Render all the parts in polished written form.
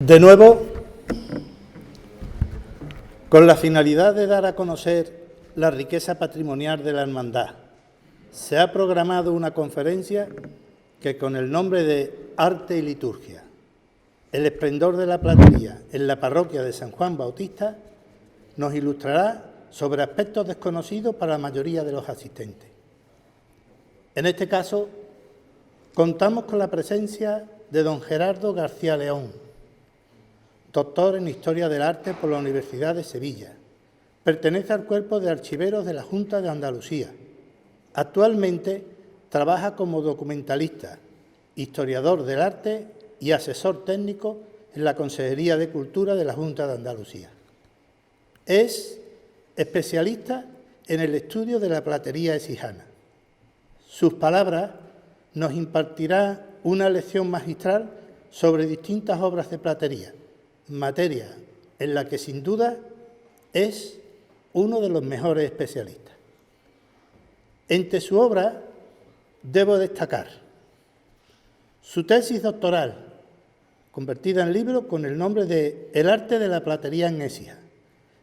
De nuevo, con la finalidad de dar a conocer la riqueza patrimonial de la Hermandad, se ha programado una conferencia que, con el nombre de Arte y Liturgia, el esplendor de la platería en la parroquia de San Juan Bautista, nos ilustrará sobre aspectos desconocidos para la mayoría de los asistentes. En este caso, contamos con la presencia de don Gerardo García León, doctor en Historia del Arte por la Universidad de Sevilla. Pertenece al cuerpo de archiveros de la Junta de Andalucía. Actualmente trabaja como documentalista, historiador del arte y asesor técnico en la Consejería de Cultura de la Junta de Andalucía. Es especialista en el estudio de la platería exijana. Sus palabras nos impartirán una lección magistral sobre distintas obras de platería, materia en la que sin duda es uno de los mejores especialistas. Entre su obra debo destacar su tesis doctoral, convertida en libro con el nombre de El arte de la platería en Écija,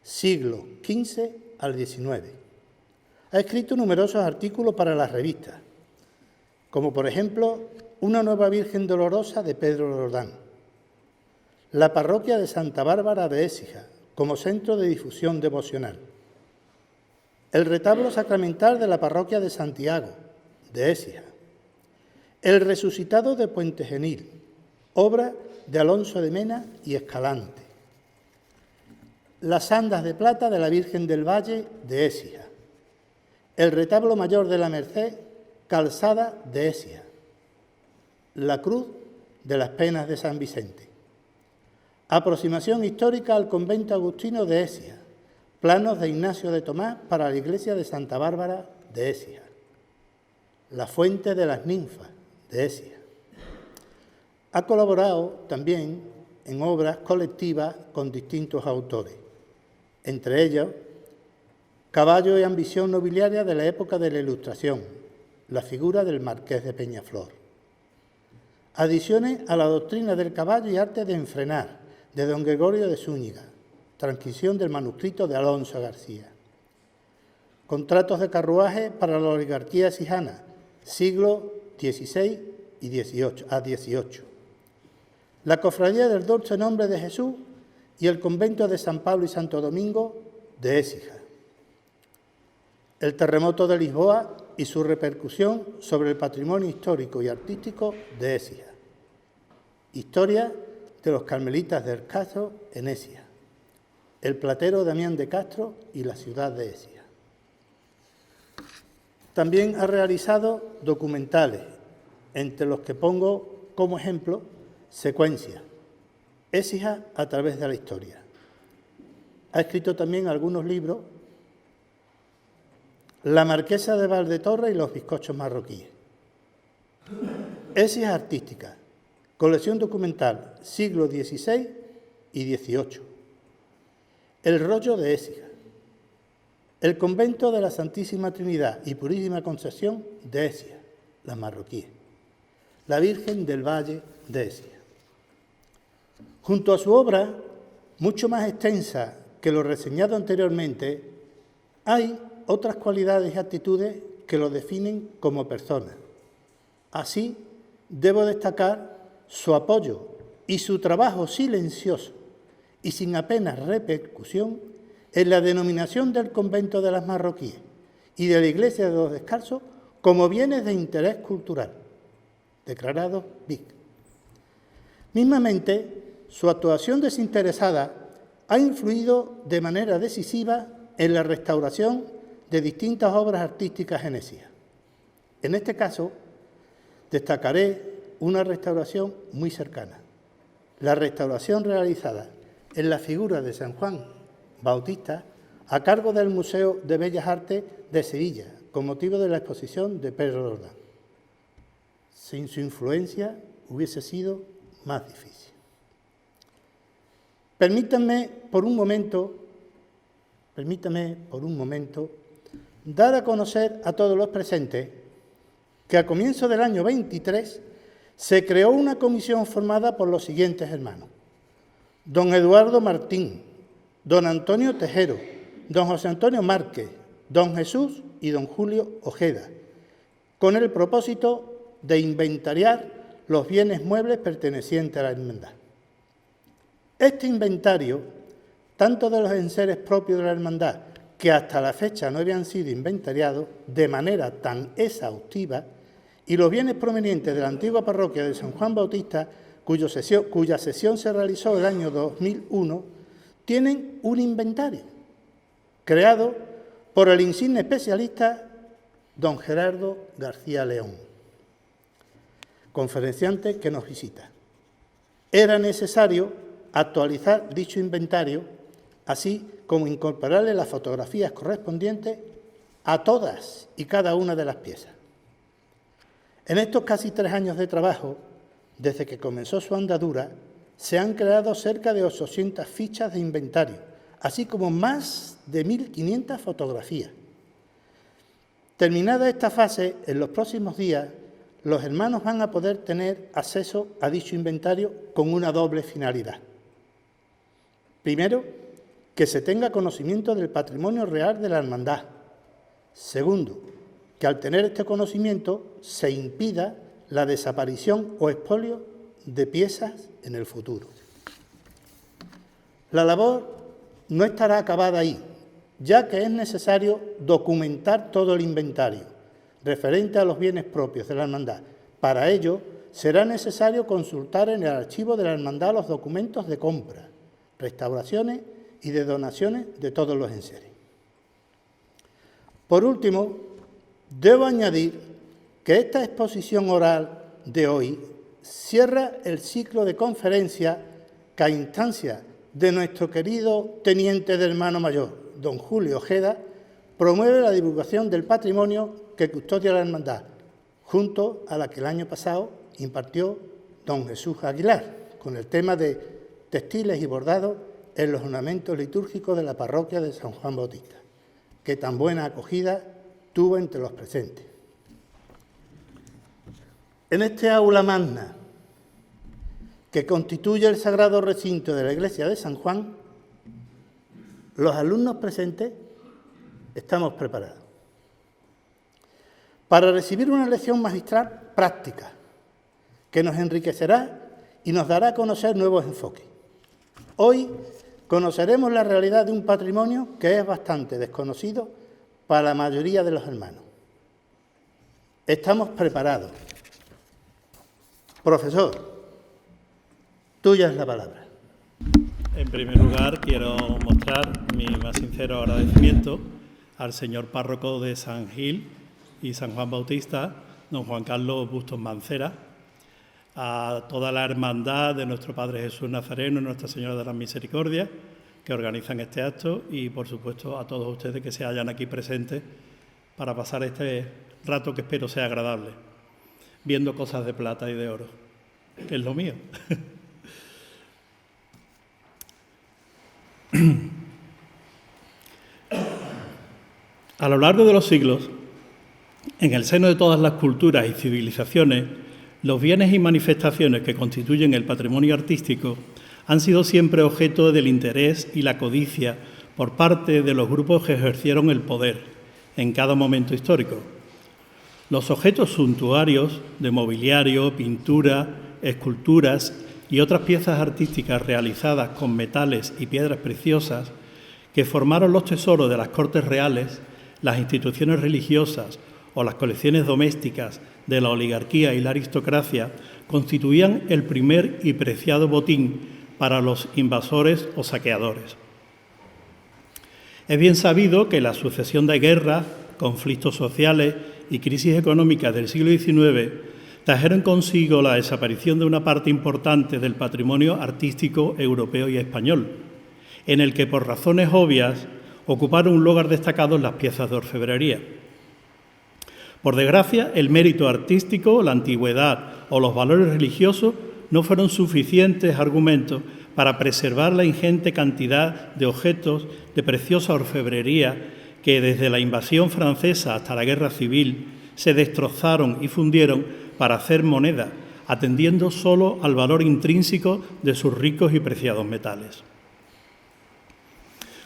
siglo XV al XIX. Ha escrito numerosos artículos para las revistas, como por ejemplo Una nueva Virgen Dolorosa de Pedro Roldán, la parroquia de Santa Bárbara de Écija como centro de difusión devocional, el retablo sacramental de la parroquia de Santiago de Écija, el resucitado de Puente Genil, obra de Alonso de Mena y Escalante, las andas de plata de la Virgen del Valle de Écija, el retablo mayor de la Merced, Calzada de Écija, la cruz de las Penas de San Vicente, aproximación histórica al convento agustino de Écija, planos de Ignacio de Tomás para la iglesia de Santa Bárbara de Écija, la fuente de las ninfas de Écija. Ha colaborado también en obras colectivas con distintos autores, entre ellos Caballo y ambición nobiliaria de la época de la Ilustración, la figura del Marqués de Peñaflor. Adiciones a la doctrina del caballo y arte de enfrenar, de don Gregorio de Zúñiga, transcripción del manuscrito de Alonso García. Contratos de carruaje para la oligarquía exijana, siglo XVI y XVIII. La cofradía del Dulce Nombre de Jesús y el convento de San Pablo y Santo Domingo de Écija. El terremoto de Lisboa y su repercusión sobre el patrimonio histórico y artístico de Écija. Historia de los carmelitas del Castro en Écija. El platero Damián de Castro y la ciudad de Écija. También ha realizado documentales, entre los que pongo como ejemplo Secuencia, Écija a través de la historia. Ha escrito también algunos libros, La Marquesa de Valdetorre y los bizcochos marroquíes. Écija artística, colección documental, siglo XVI y XVIII. El rollo de Écija. El convento de la Santísima Trinidad y Purísima Concepción de Écija, las marroquíes. La Virgen del Valle de Écija. Junto a su obra, mucho más extensa que lo reseñado anteriormente, hay otras cualidades y actitudes que lo definen como persona. Así, debo destacar su apoyo y su trabajo silencioso y sin apenas repercusión en la denominación del convento de las marroquíes y de la iglesia de los Descalzos como bienes de interés cultural, declarados BIC. Mismamente, su actuación desinteresada ha influido de manera decisiva en la restauración de distintas obras artísticas en Écija. En este caso, destacaré una restauración muy cercana, la restauración realizada en la figura de San Juan Bautista a cargo del Museo de Bellas Artes de Sevilla, con motivo de la exposición de Pedro Roldán. Sin su influencia hubiese sido más difícil. Permítanme por un momento dar a conocer a todos los presentes que a comienzo del año 23 se creó una comisión formada por los siguientes hermanos: don Eduardo Martín, don Antonio Tejero, don José Antonio Márquez, don Jesús y don Julio Ojeda, con el propósito de inventariar los bienes muebles pertenecientes a la hermandad. Este inventario, tanto de los enseres propios de la hermandad, que hasta la fecha no habían sido inventariados de manera tan exhaustiva, y los bienes provenientes de la antigua parroquia de San Juan Bautista, cuya sesión se realizó el año 2001, tienen un inventario creado por el insigne especialista don Gerardo García León, conferenciante que nos visita. Era necesario actualizar dicho inventario, así como incorporarle las fotografías correspondientes a todas y cada una de las piezas. En estos casi 3 años de trabajo, desde que comenzó su andadura, se han creado cerca de 800 fichas de inventario, así como más de 1.500 fotografías. Terminada esta fase, en los próximos días, los hermanos van a poder tener acceso a dicho inventario con una doble finalidad. Primero, que se tenga conocimiento del patrimonio real de la hermandad. Segundo, que al tener este conocimiento se impida la desaparición o expolio de piezas en el futuro. La labor no estará acabada ahí, ya que es necesario documentar todo el inventario referente a los bienes propios de la hermandad. Para ello, será necesario consultar en el archivo de la hermandad los documentos de compra, restauraciones y de donaciones de todos los enseres. Por último, debo añadir que esta exposición oral de hoy cierra el ciclo de conferencias que a instancia de nuestro querido teniente de hermano mayor, don Julio Ojeda, promueve la divulgación del patrimonio que custodia la hermandad, junto a la que el año pasado impartió don Jesús Aguilar, con el tema de textiles y bordados en los ornamentos litúrgicos de la parroquia de San Juan Bautista, que tan buena acogida tuvo entre los presentes. En este aula magna, que constituye el sagrado recinto de la iglesia de San Juan, los alumnos presentes estamos preparados para recibir una lección magistral práctica que nos enriquecerá y nos dará a conocer nuevos enfoques. Hoy conoceremos la realidad de un patrimonio que es bastante desconocido para la mayoría de los hermanos. Estamos preparados. Profesor, tuya es la palabra. En primer lugar, quiero mostrar mi más sincero agradecimiento al señor párroco de San Gil y San Juan Bautista, don Juan Carlos Bustos Mancera, a toda la hermandad de nuestro Padre Jesús Nazareno y Nuestra Señora de la Misericordia que organizan este acto y, por supuesto, a todos ustedes que se hallan aquí presentes para pasar este rato que espero sea agradable, viendo cosas de plata y de oro, que es lo mío. A lo largo de los siglos, en el seno de todas las culturas y civilizaciones, los bienes y manifestaciones que constituyen el patrimonio artístico han sido siempre objeto del interés y la codicia por parte de los grupos que ejercieron el poder en cada momento histórico. Los objetos suntuarios de mobiliario, pintura, esculturas y otras piezas artísticas realizadas con metales y piedras preciosas que formaron los tesoros de las cortes reales, las instituciones religiosas o las colecciones domésticas de la oligarquía y la aristocracia constituían el primer y preciado botín para los invasores o saqueadores. Es bien sabido que la sucesión de guerras, conflictos sociales y crisis económicas del siglo XIX trajeron consigo la desaparición de una parte importante del patrimonio artístico europeo y español, en el que por razones obvias ocuparon un lugar destacado las piezas de orfebrería. Por desgracia, el mérito artístico, la antigüedad o los valores religiosos no fueron suficientes argumentos para preservar la ingente cantidad de objetos de preciosa orfebrería que desde la invasión francesa hasta la Guerra Civil se destrozaron y fundieron para hacer moneda, atendiendo solo al valor intrínseco de sus ricos y preciados metales.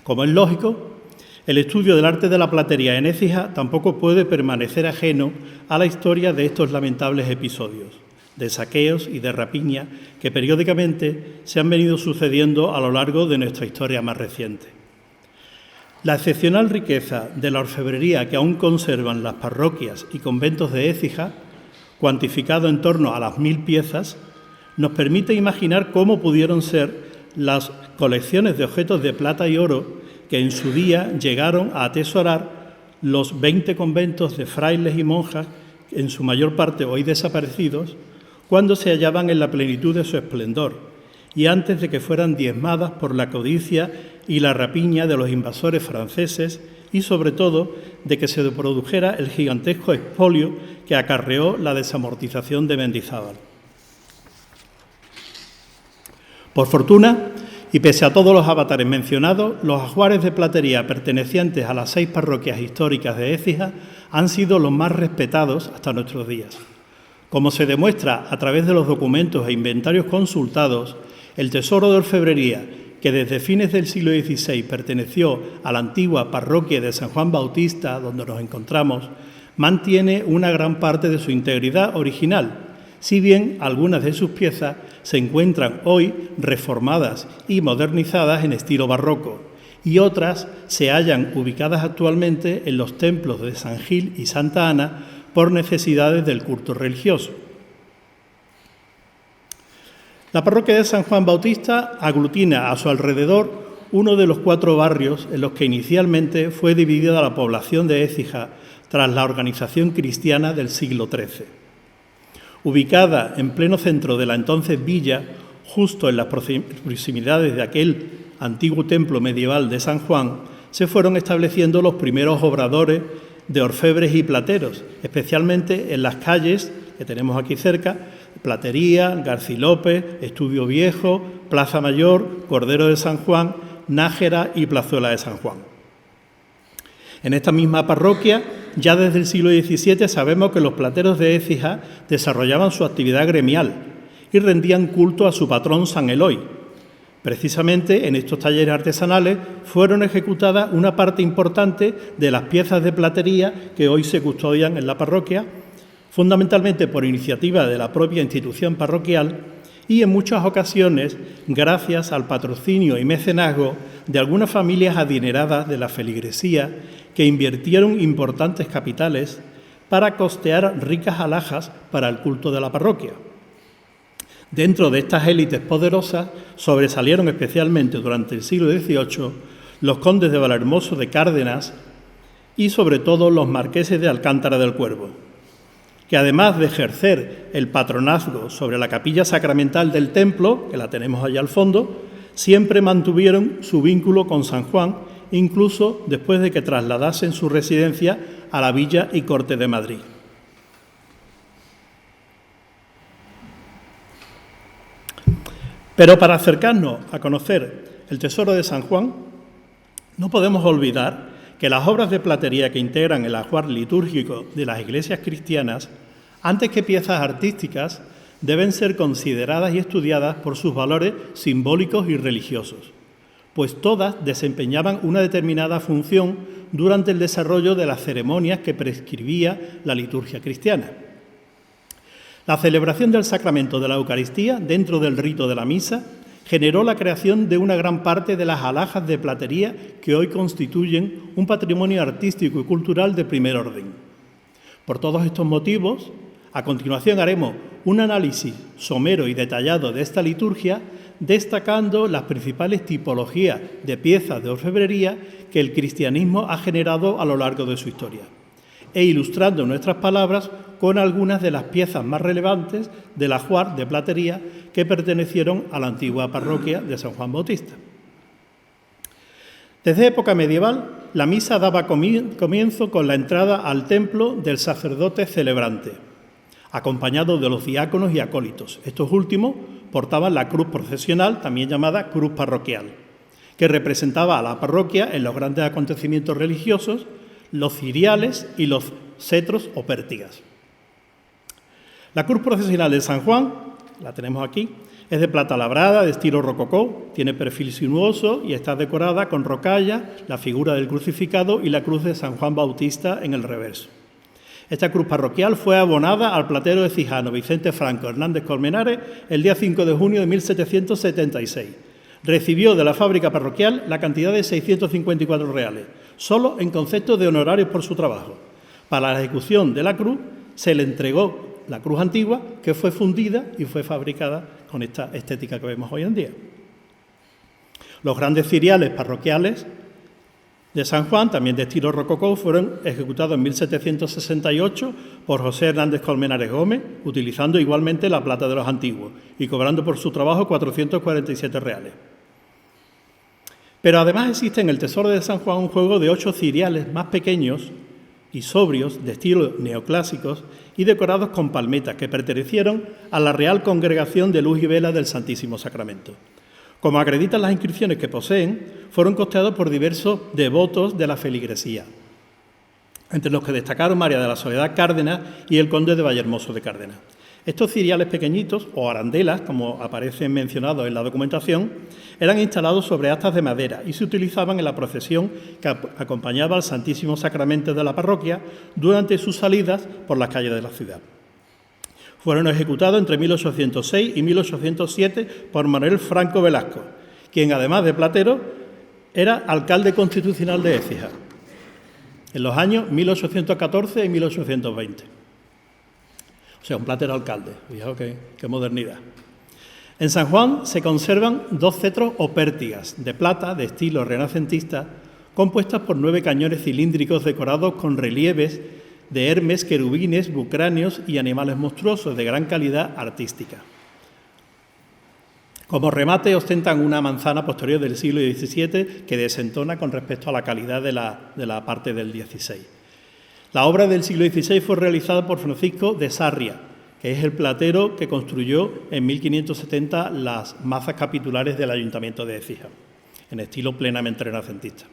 Como es lógico, el estudio del arte de la platería en Écija tampoco puede permanecer ajeno a la historia de estos lamentables episodios de saqueos y de rapiña que periódicamente se han venido sucediendo a lo largo de nuestra historia más reciente. La excepcional riqueza de la orfebrería que aún conservan las parroquias y conventos de Écija, cuantificado en torno a las 1000 piezas, nos permite imaginar cómo pudieron ser las colecciones de objetos de plata y oro que en su día llegaron a atesorar los 20 conventos de frailes y monjas, en su mayor parte hoy desaparecidos, cuando se hallaban en la plenitud de su esplendor y antes de que fueran diezmadas por la codicia y la rapiña de los invasores franceses y, sobre todo, de que se produjera el gigantesco expolio que acarreó la desamortización de Mendizábal. Por fortuna, y pese a todos los avatares mencionados, los ajuares de platería pertenecientes a las 6 parroquias históricas de Écija han sido los más respetados hasta nuestros días. Como se demuestra a través de los documentos e inventarios consultados, el tesoro de orfebrería, que desde fines del siglo XVI perteneció a la antigua parroquia de San Juan Bautista, donde nos encontramos, mantiene una gran parte de su integridad original, si bien algunas de sus piezas se encuentran hoy reformadas y modernizadas en estilo barroco, y otras se hallan ubicadas actualmente en los templos de San Gil y Santa Ana por necesidades del culto religioso. La parroquia de San Juan Bautista aglutina a su alrededor uno de los 4 barrios en los que inicialmente fue dividida la población de Écija tras la organización cristiana del siglo XIII. Ubicada en pleno centro de la entonces villa, justo en las proximidades de aquel antiguo templo medieval de San Juan, se fueron estableciendo los primeros obradores de orfebres y plateros, especialmente en las calles que tenemos aquí cerca: Platería, García López, Estudio Viejo, Plaza Mayor, Cordero de San Juan, Nájera y Plazuela de San Juan. En esta misma parroquia, ya desde el siglo XVII sabemos que los plateros de Écija desarrollaban su actividad gremial y rendían culto a su patrón San Eloy. Precisamente en estos talleres artesanales fueron ejecutadas una parte importante de las piezas de platería que hoy se custodian en la parroquia, fundamentalmente por iniciativa de la propia institución parroquial y en muchas ocasiones gracias al patrocinio y mecenazgo de algunas familias adineradas de la feligresía que invirtieron importantes capitales para costear ricas alhajas para el culto de la parroquia. Dentro de estas élites poderosas sobresalieron especialmente durante el siglo XVIII los condes de Valhermoso de Cárdenas y sobre todo los marqueses de Alcántara del Cuervo, que además de ejercer el patronazgo sobre la capilla sacramental del templo, que la tenemos allá al fondo, siempre mantuvieron su vínculo con San Juan, incluso después de que trasladasen su residencia a la Villa y Corte de Madrid. Pero para acercarnos a conocer el tesoro de San Juan, no podemos olvidar que las obras de platería que integran el ajuar litúrgico de las iglesias cristianas, antes que piezas artísticas, deben ser consideradas y estudiadas por sus valores simbólicos y religiosos, pues todas desempeñaban una determinada función durante el desarrollo de las ceremonias que prescribía la liturgia cristiana. La celebración del sacramento de la Eucaristía dentro del rito de la misa generó la creación de una gran parte de las alhajas de platería que hoy constituyen un patrimonio artístico y cultural de primer orden. Por todos estos motivos, a continuación haremos un análisis somero y detallado de esta liturgia, destacando las principales tipologías de piezas de orfebrería que el cristianismo ha generado a lo largo de su historia, e ilustrando nuestras palabras con algunas de las piezas más relevantes del ajuar de platería que pertenecieron a la antigua parroquia de San Juan Bautista. Desde época medieval, la misa daba comienzo con la entrada al templo del sacerdote celebrante, acompañado de los diáconos y acólitos. Estos últimos portaban la cruz procesional, también llamada cruz parroquial, que representaba a la parroquia en los grandes acontecimientos religiosos, los ciriales y los cetros o pértigas. La cruz procesional de San Juan, la tenemos aquí, es de plata labrada, de estilo rococó, tiene perfil sinuoso y está decorada con rocalla, la figura del crucificado y la cruz de San Juan Bautista en el reverso. Esta cruz parroquial fue abonada al platero de Cijano, Vicente Franco Hernández Colmenares, el día 5 de junio de 1776. Recibió de la fábrica parroquial la cantidad de 654 reales, solo en concepto de honorarios por su trabajo. Para la ejecución de la cruz se le entregó la cruz antigua, que fue fundida y fue fabricada con esta estética que vemos hoy en día. Los grandes ciriales parroquiales de San Juan, también de estilo rococó, fueron ejecutados en 1768 por José Hernández Colmenares Gómez, utilizando igualmente la plata de los antiguos y cobrando por su trabajo 447 reales. Pero además existe en el Tesoro de San Juan un juego de 8 ciriales más pequeños y sobrios, de estilo neoclásicos y decorados con palmetas, que pertenecieron a la Real Congregación de Luz y Vela del Santísimo Sacramento. Como acreditan las inscripciones que poseen, fueron costeados por diversos devotos de la feligresía, entre los que destacaron María de la Soledad Cárdenas y el conde de Vallehermoso de Cárdenas. Estos ciriales pequeñitos, o arandelas, como aparecen mencionados en la documentación, eran instalados sobre astas de madera y se utilizaban en la procesión que acompañaba al Santísimo Sacramento de la parroquia durante sus salidas por las calles de la ciudad. Fueron ejecutados entre 1806 y 1807 por Manuel Franco Velasco, quien, además de platero, era alcalde constitucional de Écija, en los años 1814 y 1820. O sea, un platero alcalde. Fijaos qué modernidad. En San Juan se conservan 2 cetros o pértigas de plata de estilo renacentista, compuestas por 9 cañones cilíndricos decorados con relieves de Hermes, querubines, bucráneos y animales monstruosos de gran calidad artística. Como remate ostentan una manzana posterior del siglo XVII que desentona con respecto a la calidad de la parte del XVI. La obra del siglo XVI fue realizada por Francisco de Sarria, que es el platero que construyó en 1570 las mazas capitulares del Ayuntamiento de Écija, en estilo plenamente renacentista.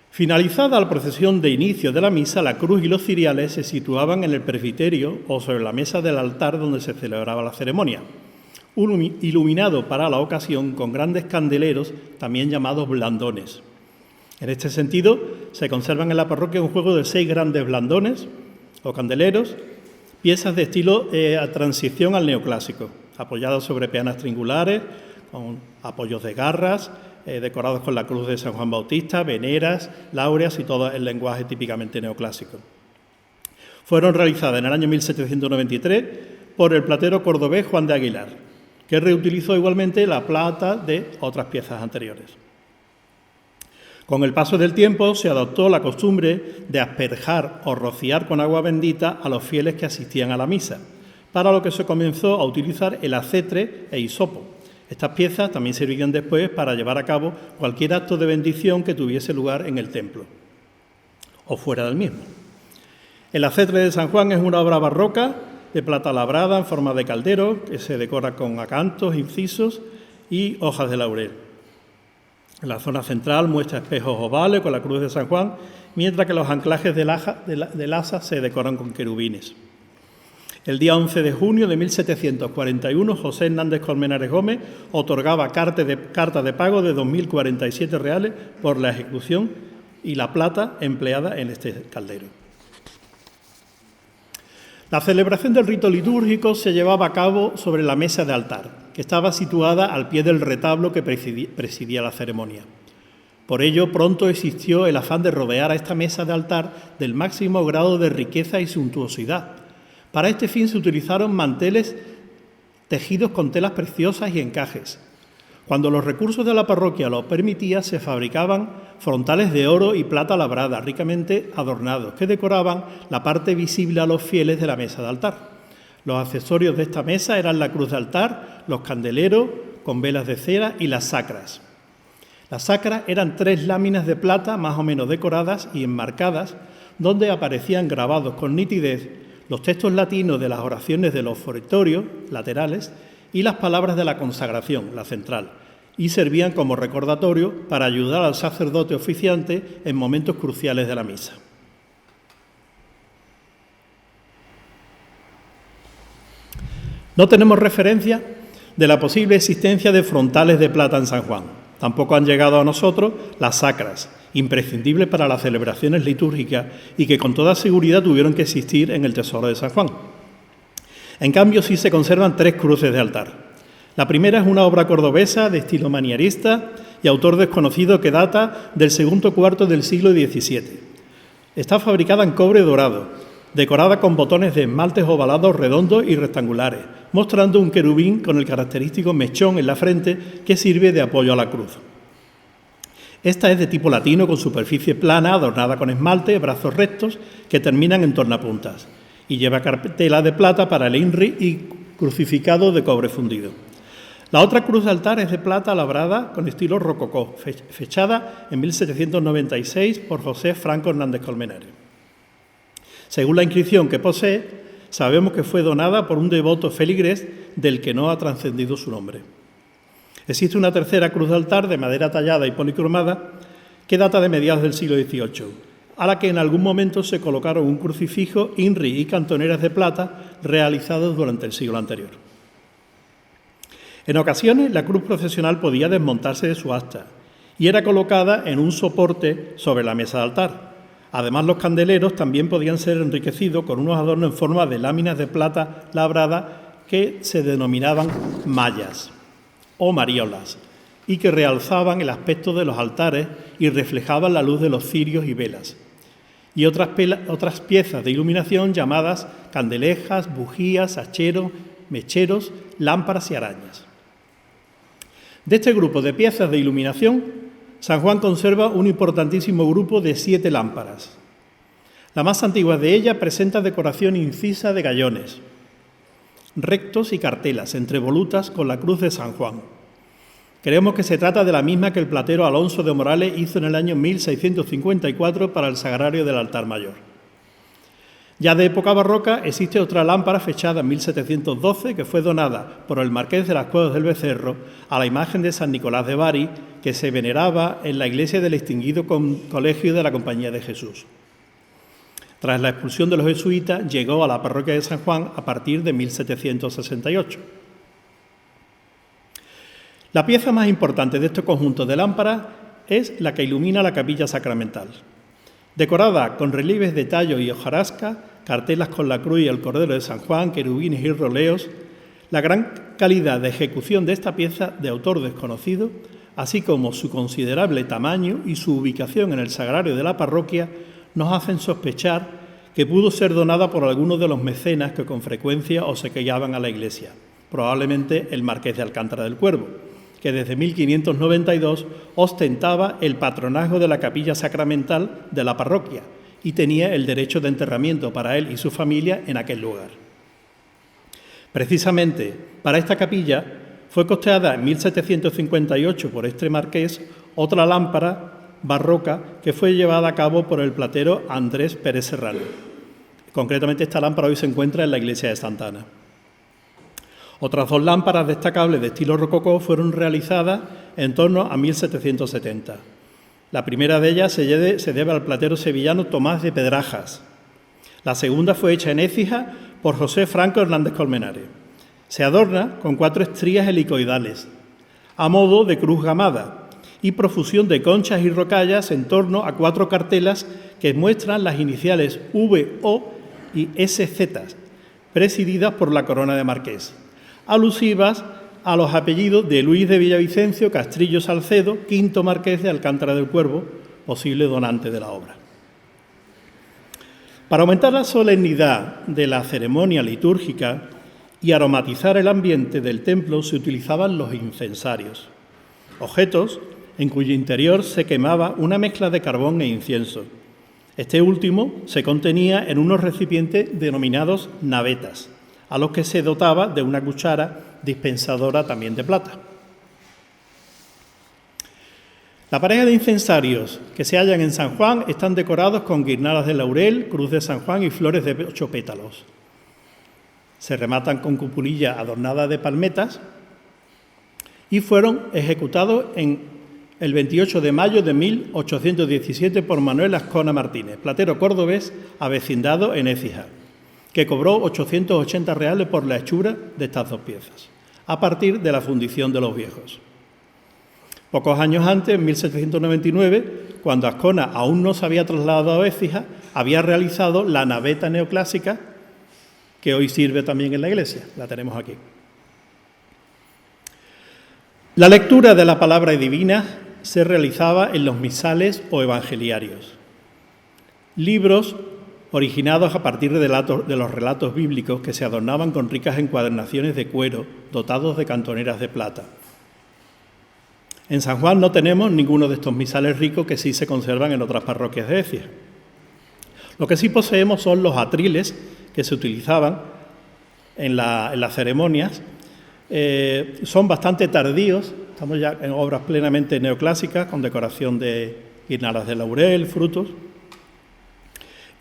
Finalizada la procesión de inicio de la misa, la cruz y los ciriales se situaban en el presbiterio o sobre la mesa del altar donde se celebraba la ceremonia, iluminado para la ocasión con grandes candeleros, también llamados blandones. En este sentido, se conservan en la parroquia un juego de 6 grandes blandones o candeleros, piezas de estilo a transición al neoclásico, apoyados sobre peanas triangulares, con apoyos de garras, decorados con la cruz de San Juan Bautista, veneras, laureas y todo el lenguaje típicamente neoclásico. Fueron realizadas en el año 1793 por el platero cordobés Juan de Aguilar, que reutilizó igualmente la plata de otras piezas anteriores. Con el paso del tiempo se adoptó la costumbre de asperjar o rociar con agua bendita a los fieles que asistían a la misa, para lo que se comenzó a utilizar el acetre e hisopo. Estas piezas también servirían después para llevar a cabo cualquier acto de bendición que tuviese lugar en el templo o fuera del mismo. El acetre de San Juan es una obra barroca de plata labrada en forma de caldero que se decora con acantos, incisos y hojas de laurel. En la zona central muestra espejos ovales con la cruz de San Juan, mientras que los anclajes del asa se decoran con querubines. El día 11 de junio de 1741, José Hernández Colmenares Gómez otorgaba carta de pago de 2.047 reales por la ejecución y la plata empleada en este caldero. La celebración del rito litúrgico se llevaba a cabo sobre la mesa de altar, que estaba situada al pie del retablo que presidía la ceremonia. Por ello, pronto existió el afán de rodear a esta mesa de altar del máximo grado de riqueza y suntuosidad. Para este fin se utilizaron manteles tejidos con telas preciosas y encajes. Cuando los recursos de la parroquia lo permitían, se fabricaban frontales de oro y plata labrada, ricamente adornados, que decoraban la parte visible a los fieles de la mesa de altar. Los accesorios de esta mesa eran la cruz de altar, los candeleros con velas de cera y las sacras. Las sacras eran 3 láminas de plata más o menos decoradas y enmarcadas, donde aparecían grabados con nitidez los textos latinos de las oraciones de los ofertorios laterales y las palabras de la consagración, la central, y servían como recordatorio para ayudar al sacerdote oficiante en momentos cruciales de la misa. No tenemos referencia de la posible existencia de frontales de plata en San Juan. Tampoco han llegado a nosotros las sacras, imprescindibles para las celebraciones litúrgicas y que con toda seguridad tuvieron que existir en el tesoro de San Juan. En cambio, sí se conservan 3 cruces de altar. La primera es una obra cordobesa de estilo manierista y autor desconocido que data del segundo cuarto del siglo XVII. Está fabricada en cobre dorado, decorada con botones de esmaltes ovalados redondos y rectangulares, mostrando un querubín con el característico mechón en la frente que sirve de apoyo a la cruz. Esta es de tipo latino, con superficie plana, adornada con esmalte, brazos rectos que terminan en tornapuntas, y lleva cartela de plata para el INRI y crucificado de cobre fundido. La otra cruz de altar es de plata labrada con estilo rococó, fechada en 1796 por José Franco Hernández Colmenares. Según la inscripción que posee, sabemos que fue donada por un devoto feligrés del que no ha trascendido su nombre. Existe una tercera cruz de altar de madera tallada y policromada que data de mediados del siglo XVIII, a la que en algún momento se colocaron un crucifijo, INRI y cantoneras de plata realizados durante el siglo anterior. En ocasiones, la cruz procesional podía desmontarse de su asta y era colocada en un soporte sobre la mesa de altar. Además, los candeleros también podían ser enriquecidos con unos adornos en forma de láminas de plata labrada que se denominaban mallas o mariolas y que realzaban el aspecto de los altares y reflejaban la luz de los cirios y velas. Y otras piezas de iluminación llamadas candelejas, bujías, hacheros, mecheros, lámparas y arañas. De este grupo de piezas de iluminación, San Juan conserva un importantísimo grupo de 7 lámparas. La más antigua de ellas presenta decoración incisa de gallones, rectos y cartelas, entre volutas con la cruz de San Juan. Creemos que se trata de la misma que el platero Alonso de Morales hizo en el año 1654 para el sagrario del altar mayor. Ya de época barroca existe otra lámpara fechada en 1712 que fue donada por el marqués de las Cuevas del Becerro a la imagen de San Nicolás de Bari que se veneraba en la iglesia del extinguido Colegio de la Compañía de Jesús. Tras la expulsión de los jesuitas, llegó a la parroquia de San Juan a partir de 1768. La pieza más importante de este conjunto de lámparas es la que ilumina la capilla sacramental. Decorada con relieves de tallo y hojarasca, cartelas con la cruz y el cordero de San Juan, querubines y roleos, la gran calidad de ejecución de esta pieza de autor desconocido, así como su considerable tamaño y su ubicación en el sagrario de la parroquia, nos hacen sospechar que pudo ser donada por algunos de los mecenas que con frecuencia obsequiaban a la iglesia, probablemente el marqués de Alcántara del Cuervo, que desde 1592 ostentaba el patronazgo de la capilla sacramental de la parroquia y tenía el derecho de enterramiento para él y su familia en aquel lugar. Precisamente para esta capilla fue costeada en 1758 por este marqués otra lámpara barroca que fue llevada a cabo por el platero Andrés Pérez Serrano. Concretamente, esta lámpara hoy se encuentra en la iglesia de Santa Ana. Otras 2 lámparas destacables de estilo rococó fueron realizadas en torno a 1770. La primera de ellas se debe al platero sevillano Tomás de Pedrajas. La segunda fue hecha en Écija por José Franco Hernández Colmenares. Se adorna con 4 estrías helicoidales, a modo de cruz gamada, y profusión de conchas y rocallas en torno a 4 cartelas que muestran las iniciales VO y SZ, presididas por la corona de marqués, alusivas a los apellidos de Luis de Villavicencio Castrillo Salcedo, quinto marqués de Alcántara del Cuervo, posible donante de la obra. Para aumentar la solemnidad de la ceremonia litúrgica y aromatizar el ambiente del templo se utilizaban los incensarios, objetos en cuyo interior se quemaba una mezcla de carbón e incienso. Este último se contenía en unos recipientes denominados navetas, a los que se dotaba de una cuchara dispensadora también de plata. La pareja de incensarios que se hallan en San Juan están decorados con guirnaldas de laurel, cruz de San Juan y flores de 8 pétalos. Se rematan con cupulilla adornada de palmetas y fueron ejecutados en el 28 de mayo de 1817 por Manuel Ascona Martínez, platero cordobés avecindado en Écija. que cobró 880 reales por la hechura de estas dos piezas, a partir de la fundición de los viejos. Pocos años antes, en 1799, cuando Azcona aún no se había trasladado a Écija, había realizado la naveta neoclásica, que hoy sirve también en la iglesia. La tenemos aquí. La lectura de la palabra divina se realizaba en los misales o evangeliarios, libros originados a partir de los relatos bíblicos que se adornaban con ricas encuadernaciones de cuero dotados de cantoneras de plata. En San Juan no tenemos ninguno de estos misales ricos que sí se conservan en otras parroquias de Écija. Lo que sí poseemos son los atriles que se utilizaban en las ceremonias. Son bastante tardíos, estamos ya en obras plenamente neoclásicas, con decoración de guirnaldas de laurel, frutos,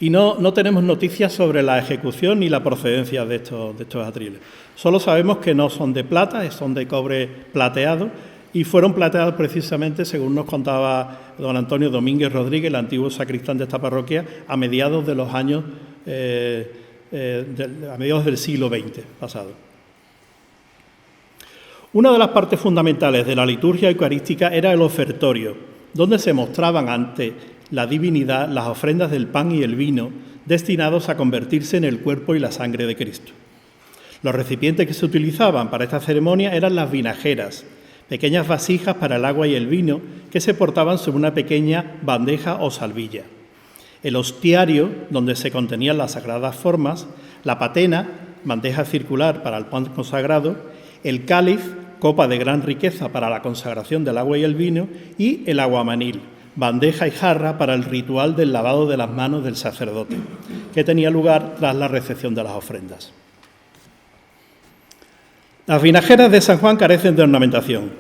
y no tenemos noticias sobre la ejecución ni la procedencia de estos atriles. Solo sabemos que no son de plata, son de cobre plateado, y fueron plateados precisamente, según nos contaba don Antonio Domínguez Rodríguez, el antiguo sacristán de esta parroquia, a mediados de los años, a mediados del siglo XX pasado. Una de las partes fundamentales de la liturgia eucarística era el ofertorio, donde se mostraban ante la divinidad las ofrendas del pan y el vino destinados a convertirse en el cuerpo y la sangre de Cristo. Los recipientes que se utilizaban para esta ceremonia eran las vinajeras, pequeñas vasijas para el agua y el vino que se portaban sobre una pequeña bandeja o salvilla. El hostiario, donde se contenían las sagradas formas, la patena, bandeja circular para el pan consagrado, el cáliz, copa de gran riqueza para la consagración del agua y el vino, y el aguamanil, bandeja y jarra para el ritual del lavado de las manos del sacerdote, que tenía lugar tras la recepción de las ofrendas. Las vinajeras de San Juan carecen de ornamentación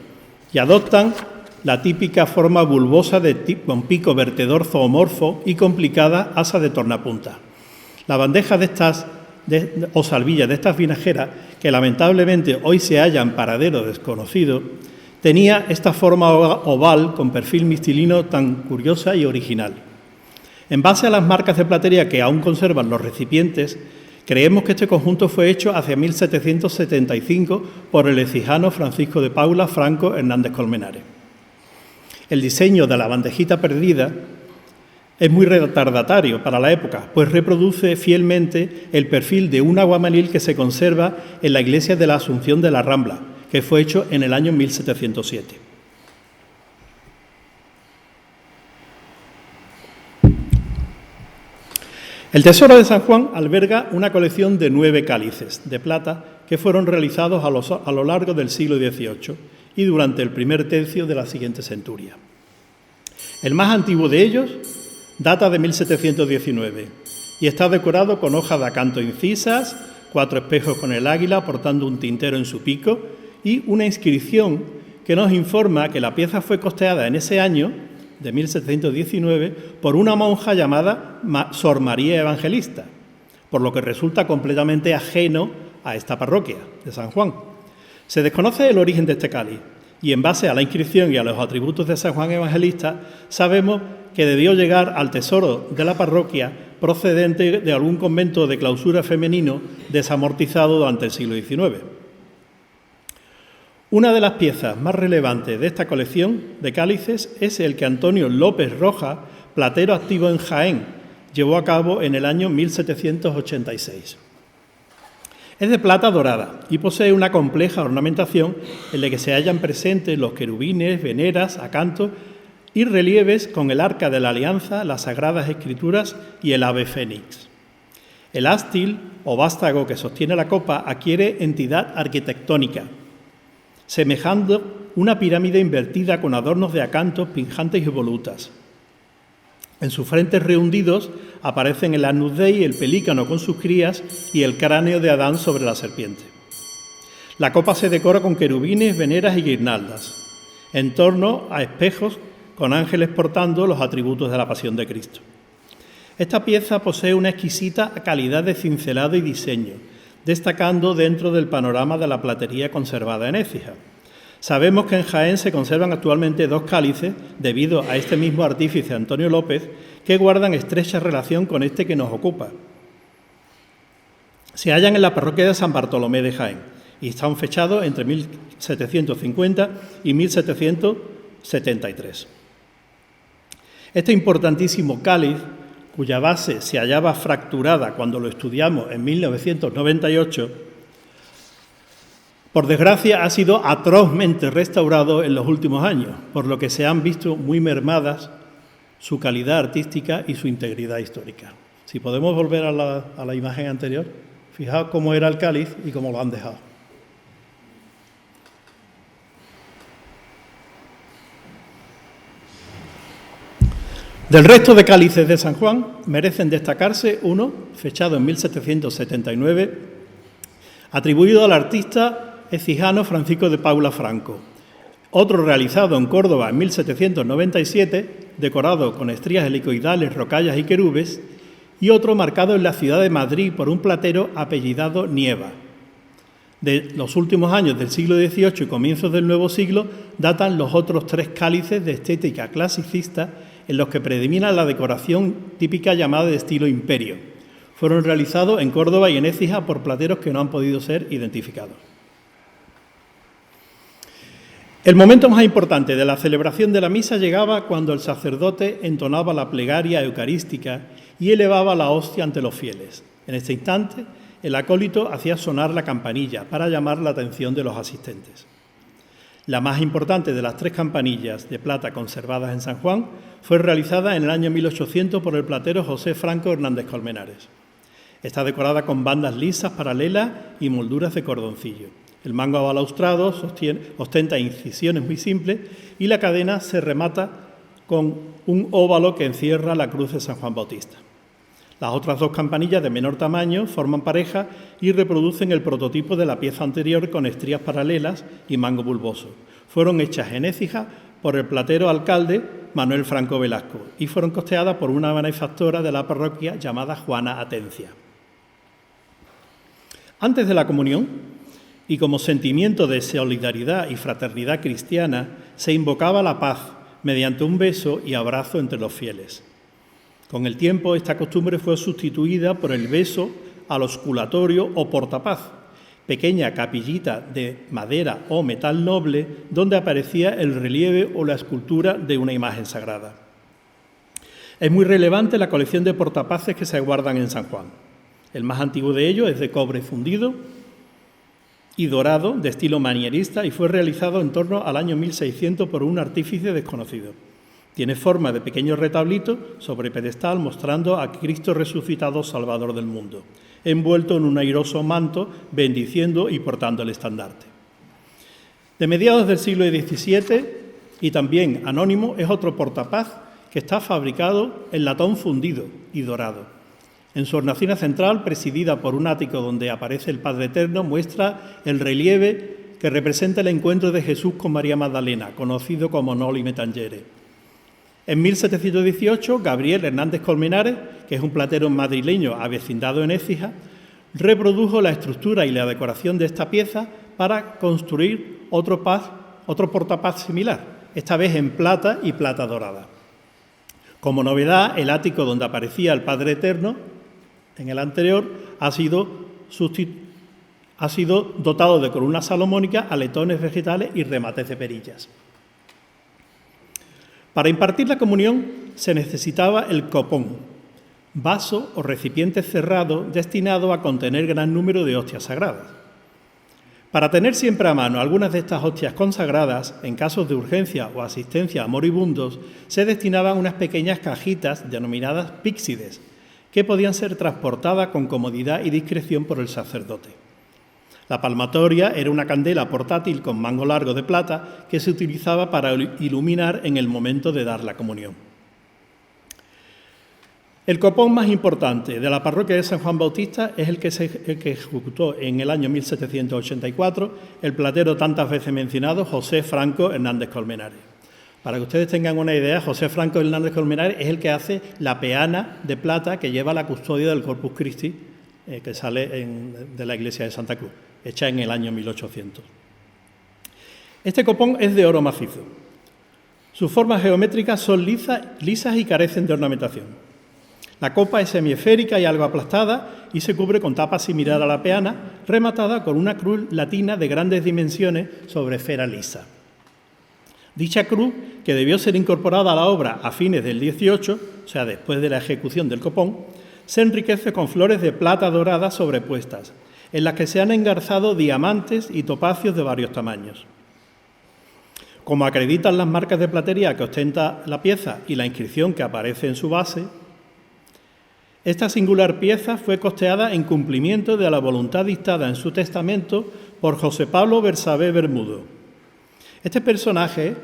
y adoptan la típica forma bulbosa con pico vertedor zoomorfo y complicada asa de tornapunta. La bandeja o salvilla de estas vinajeras, que lamentablemente hoy se halla en paradero desconocido, tenía esta forma oval con perfil mistilino tan curiosa y original. En base a las marcas de platería que aún conservan los recipientes, creemos que este conjunto fue hecho hacia 1775 por el ecijano Francisco de Paula Franco Hernández Colmenares. El diseño de la bandejita perdida es muy retardatario para la época, pues reproduce fielmente el perfil de un aguamanil que se conserva en la iglesia de la Asunción de la Rambla, que fue hecho en el año 1707. El Tesoro de San Juan alberga una colección de 9 cálices de plata que fueron realizados a lo largo del siglo XVIII y durante el primer tercio de la siguiente centuria. El más antiguo de ellos data de 1719 y está decorado con hojas de acanto incisas, 4 espejos con el águila portando un tintero en su pico y una inscripción que nos informa que la pieza fue costeada en ese año de 1719 por una monja llamada Sor María Evangelista, por lo que resulta completamente ajeno a esta parroquia de San Juan. Se desconoce el origen de este cáliz y en base a la inscripción y a los atributos de San Juan Evangelista sabemos que debió llegar al tesoro de la parroquia procedente de algún convento de clausura femenino desamortizado durante el siglo XIX. Una de las piezas más relevantes de esta colección de cálices es el que Antonio López Rojas, platero activo en Jaén, llevó a cabo en el año 1786. Es de plata dorada y posee una compleja ornamentación en la que se hallan presentes los querubines, veneras, acantos y relieves con el arca de la alianza, las sagradas escrituras y el ave fénix. El ástil o vástago que sostiene la copa adquiere entidad arquitectónica, semejando una pirámide invertida con adornos de acantos, pinjantes y volutas. En sus frentes rehundidos aparecen el Agnus Dei, el pelícano con sus crías y el cráneo de Adán sobre la serpiente. La copa se decora con querubines, veneras y guirnaldas, en torno a espejos con ángeles portando los atributos de la pasión de Cristo. Esta pieza posee una exquisita calidad de cincelado y diseño, destacando dentro del panorama de la platería conservada en Écija. Sabemos que en Jaén se conservan actualmente 2 cálices, debido a este mismo artífice Antonio López, que guardan estrecha relación con este que nos ocupa. Se hallan en la parroquia de San Bartolomé de Jaén y están fechados entre 1750 y 1773. Este importantísimo cáliz, cuya base se hallaba fracturada cuando lo estudiamos en 1998, por desgracia ha sido atrozmente restaurado en los últimos años, por lo que se han visto muy mermadas su calidad artística y su integridad histórica. Si podemos volver a la imagen anterior, fijaos cómo era el cáliz y cómo lo han dejado. Del resto de cálices de San Juan merecen destacarse uno, fechado en 1779, atribuido al artista ecijano Francisco de Paula Franco. Otro realizado en Córdoba en 1797, decorado con estrías helicoidales, rocallas y querubes, y otro marcado en la ciudad de Madrid por un platero apellidado Nieva. De los últimos años del siglo XVIII y comienzos del nuevo siglo datan los otros 3 cálices de estética clasicista en los que predomina la decoración típica llamada de estilo imperio. Fueron realizados en Córdoba y en Écija por plateros que no han podido ser identificados. El momento más importante de la celebración de la misa llegaba cuando el sacerdote entonaba la plegaria eucarística y elevaba la hostia ante los fieles. En este instante, el acólito hacía sonar la campanilla para llamar la atención de los asistentes. La más importante de las 3 campanillas de plata conservadas en San Juan fue realizada en el año 1800 por el platero José Franco Hernández Colmenares. Está decorada con bandas lisas paralelas y molduras de cordoncillo. El mango abalaustrado ostenta incisiones muy simples y la cadena se remata con un óvalo que encierra la cruz de San Juan Bautista. Las otras 2 campanillas de menor tamaño forman pareja y reproducen el prototipo de la pieza anterior con estrías paralelas y mango bulboso. Fueron hechas en Écija por el platero alcalde Manuel Franco Velasco y fueron costeadas por una benefactora de la parroquia llamada Juana Atencia. Antes de la comunión, y como sentimiento de solidaridad y fraternidad cristiana, se invocaba la paz mediante un beso y abrazo entre los fieles. Con el tiempo, esta costumbre fue sustituida por el beso al osculatorio o portapaz, pequeña capillita de madera o metal noble donde aparecía el relieve o la escultura de una imagen sagrada. Es muy relevante la colección de portapaces que se guardan en San Juan. El más antiguo de ellos es de cobre fundido y dorado, de estilo manierista, y fue realizado en torno al año 1600 por un artífice desconocido. Tiene forma de pequeño retablito sobre pedestal mostrando a Cristo resucitado, Salvador del mundo, envuelto en un airoso manto, bendiciendo y portando el estandarte. De mediados del siglo XVII, y también anónimo, es otro portapaz que está fabricado en latón fundido y dorado. En su hornacina central, presidida por un ático donde aparece el Padre Eterno, muestra el relieve que representa el encuentro de Jesús con María Magdalena, conocido como Noli Me Tangere. En 1718, Gabriel Hernández Colmenares, que es un platero madrileño avecindado en Écija, reprodujo la estructura y la decoración de esta pieza para construir otro portapaz similar, esta vez en plata y plata dorada. Como novedad, el ático donde aparecía el Padre Eterno en el anterior ha sido dotado de columnas salomónicas, aletones vegetales y remates de perillas. Para impartir la comunión se necesitaba el copón, vaso o recipiente cerrado destinado a contener gran número de hostias sagradas. Para tener siempre a mano algunas de estas hostias consagradas, en casos de urgencia o asistencia a moribundos, se destinaban unas pequeñas cajitas denominadas píxides, que podían ser transportadas con comodidad y discreción por el sacerdote. La palmatoria era una candela portátil con mango largo de plata que se utilizaba para iluminar en el momento de dar la comunión. El copón más importante de la parroquia de San Juan Bautista es el que ejecutó en el año 1784 el platero tantas veces mencionado José Franco Hernández Colmenares. Para que ustedes tengan una idea, José Franco Hernández Colmenares es el que hace la peana de plata que lleva la custodia del Corpus Christi que sale de la iglesia de Santa Cruz, hecha en el año 1800. Este copón es de oro macizo. Sus formas geométricas son lisas y carecen de ornamentación. La copa es semiesférica y algo aplastada y se cubre con tapa similar a la peana, rematada con una cruz latina de grandes dimensiones sobre esfera lisa. Dicha cruz, que debió ser incorporada a la obra a fines del 18, o sea, después de la ejecución del copón, se enriquece con flores de plata dorada sobrepuestas, en las que se han engarzado diamantes y topacios de varios tamaños. Como acreditan las marcas de platería que ostenta la pieza y la inscripción que aparece en su base, esta singular pieza fue costeada en cumplimiento de la voluntad dictada en su testamento por José Pablo Bersabé Bermudo. Este personaje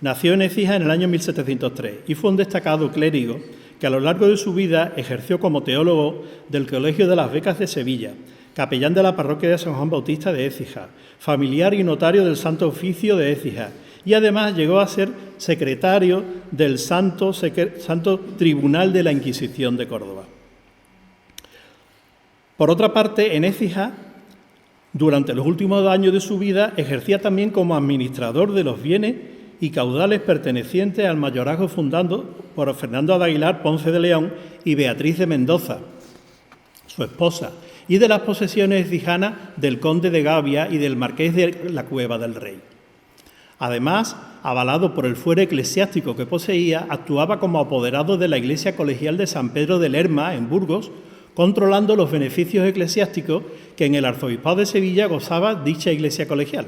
nació en Écija en el año 1703 y fue un destacado clérigo que a lo largo de su vida ejerció como teólogo del Colegio de las Becas de Sevilla, capellán de la parroquia de San Juan Bautista de Écija, familiar y notario del Santo Oficio de Écija, y además llegó a ser secretario del Santo Tribunal de la Inquisición de Córdoba. Por otra parte, en Écija, durante los últimos años de su vida, ejercía también como administrador de los bienes y caudales pertenecientes al mayorazgo fundado por Fernando de Aguilar Ponce de León y Beatriz de Mendoza, su esposa, y de las posesiones écijanas del conde de Gavia y del marqués de la Cueva del Rey. Además, avalado por el fuero eclesiástico que poseía, actuaba como apoderado de la iglesia colegial de San Pedro de Lerma, en Burgos, controlando los beneficios eclesiásticos que en el arzobispado de Sevilla gozaba dicha iglesia colegial.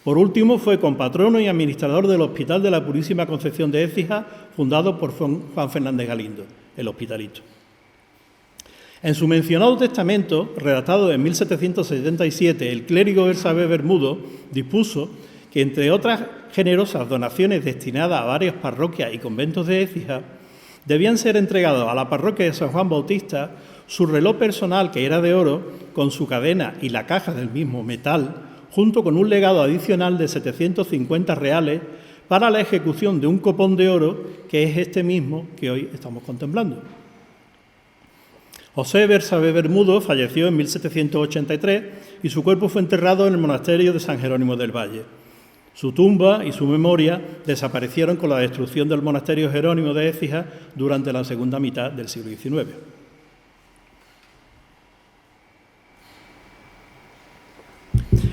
Por último, fue compatrono y administrador del Hospital de la Purísima Concepción de Écija, fundado por Juan Fernández Galindo, el Hospitalito. En su mencionado testamento, redactado en 1777, el clérigo Bersabé Bermudo dispuso que, entre otras generosas donaciones destinadas a varias parroquias y conventos de Écija, debían ser entregados a la parroquia de San Juan Bautista su reloj personal, que era de oro, con su cadena y la caja del mismo metal, junto con un legado adicional de 750 reales para la ejecución de un copón de oro, que es este mismo que hoy estamos contemplando. José Bersabé Bermudo falleció en 1783 y su cuerpo fue enterrado en el monasterio de San Jerónimo del Valle. Su tumba y su memoria desaparecieron con la destrucción del monasterio Jerónimo de Écija durante la segunda mitad del siglo XIX.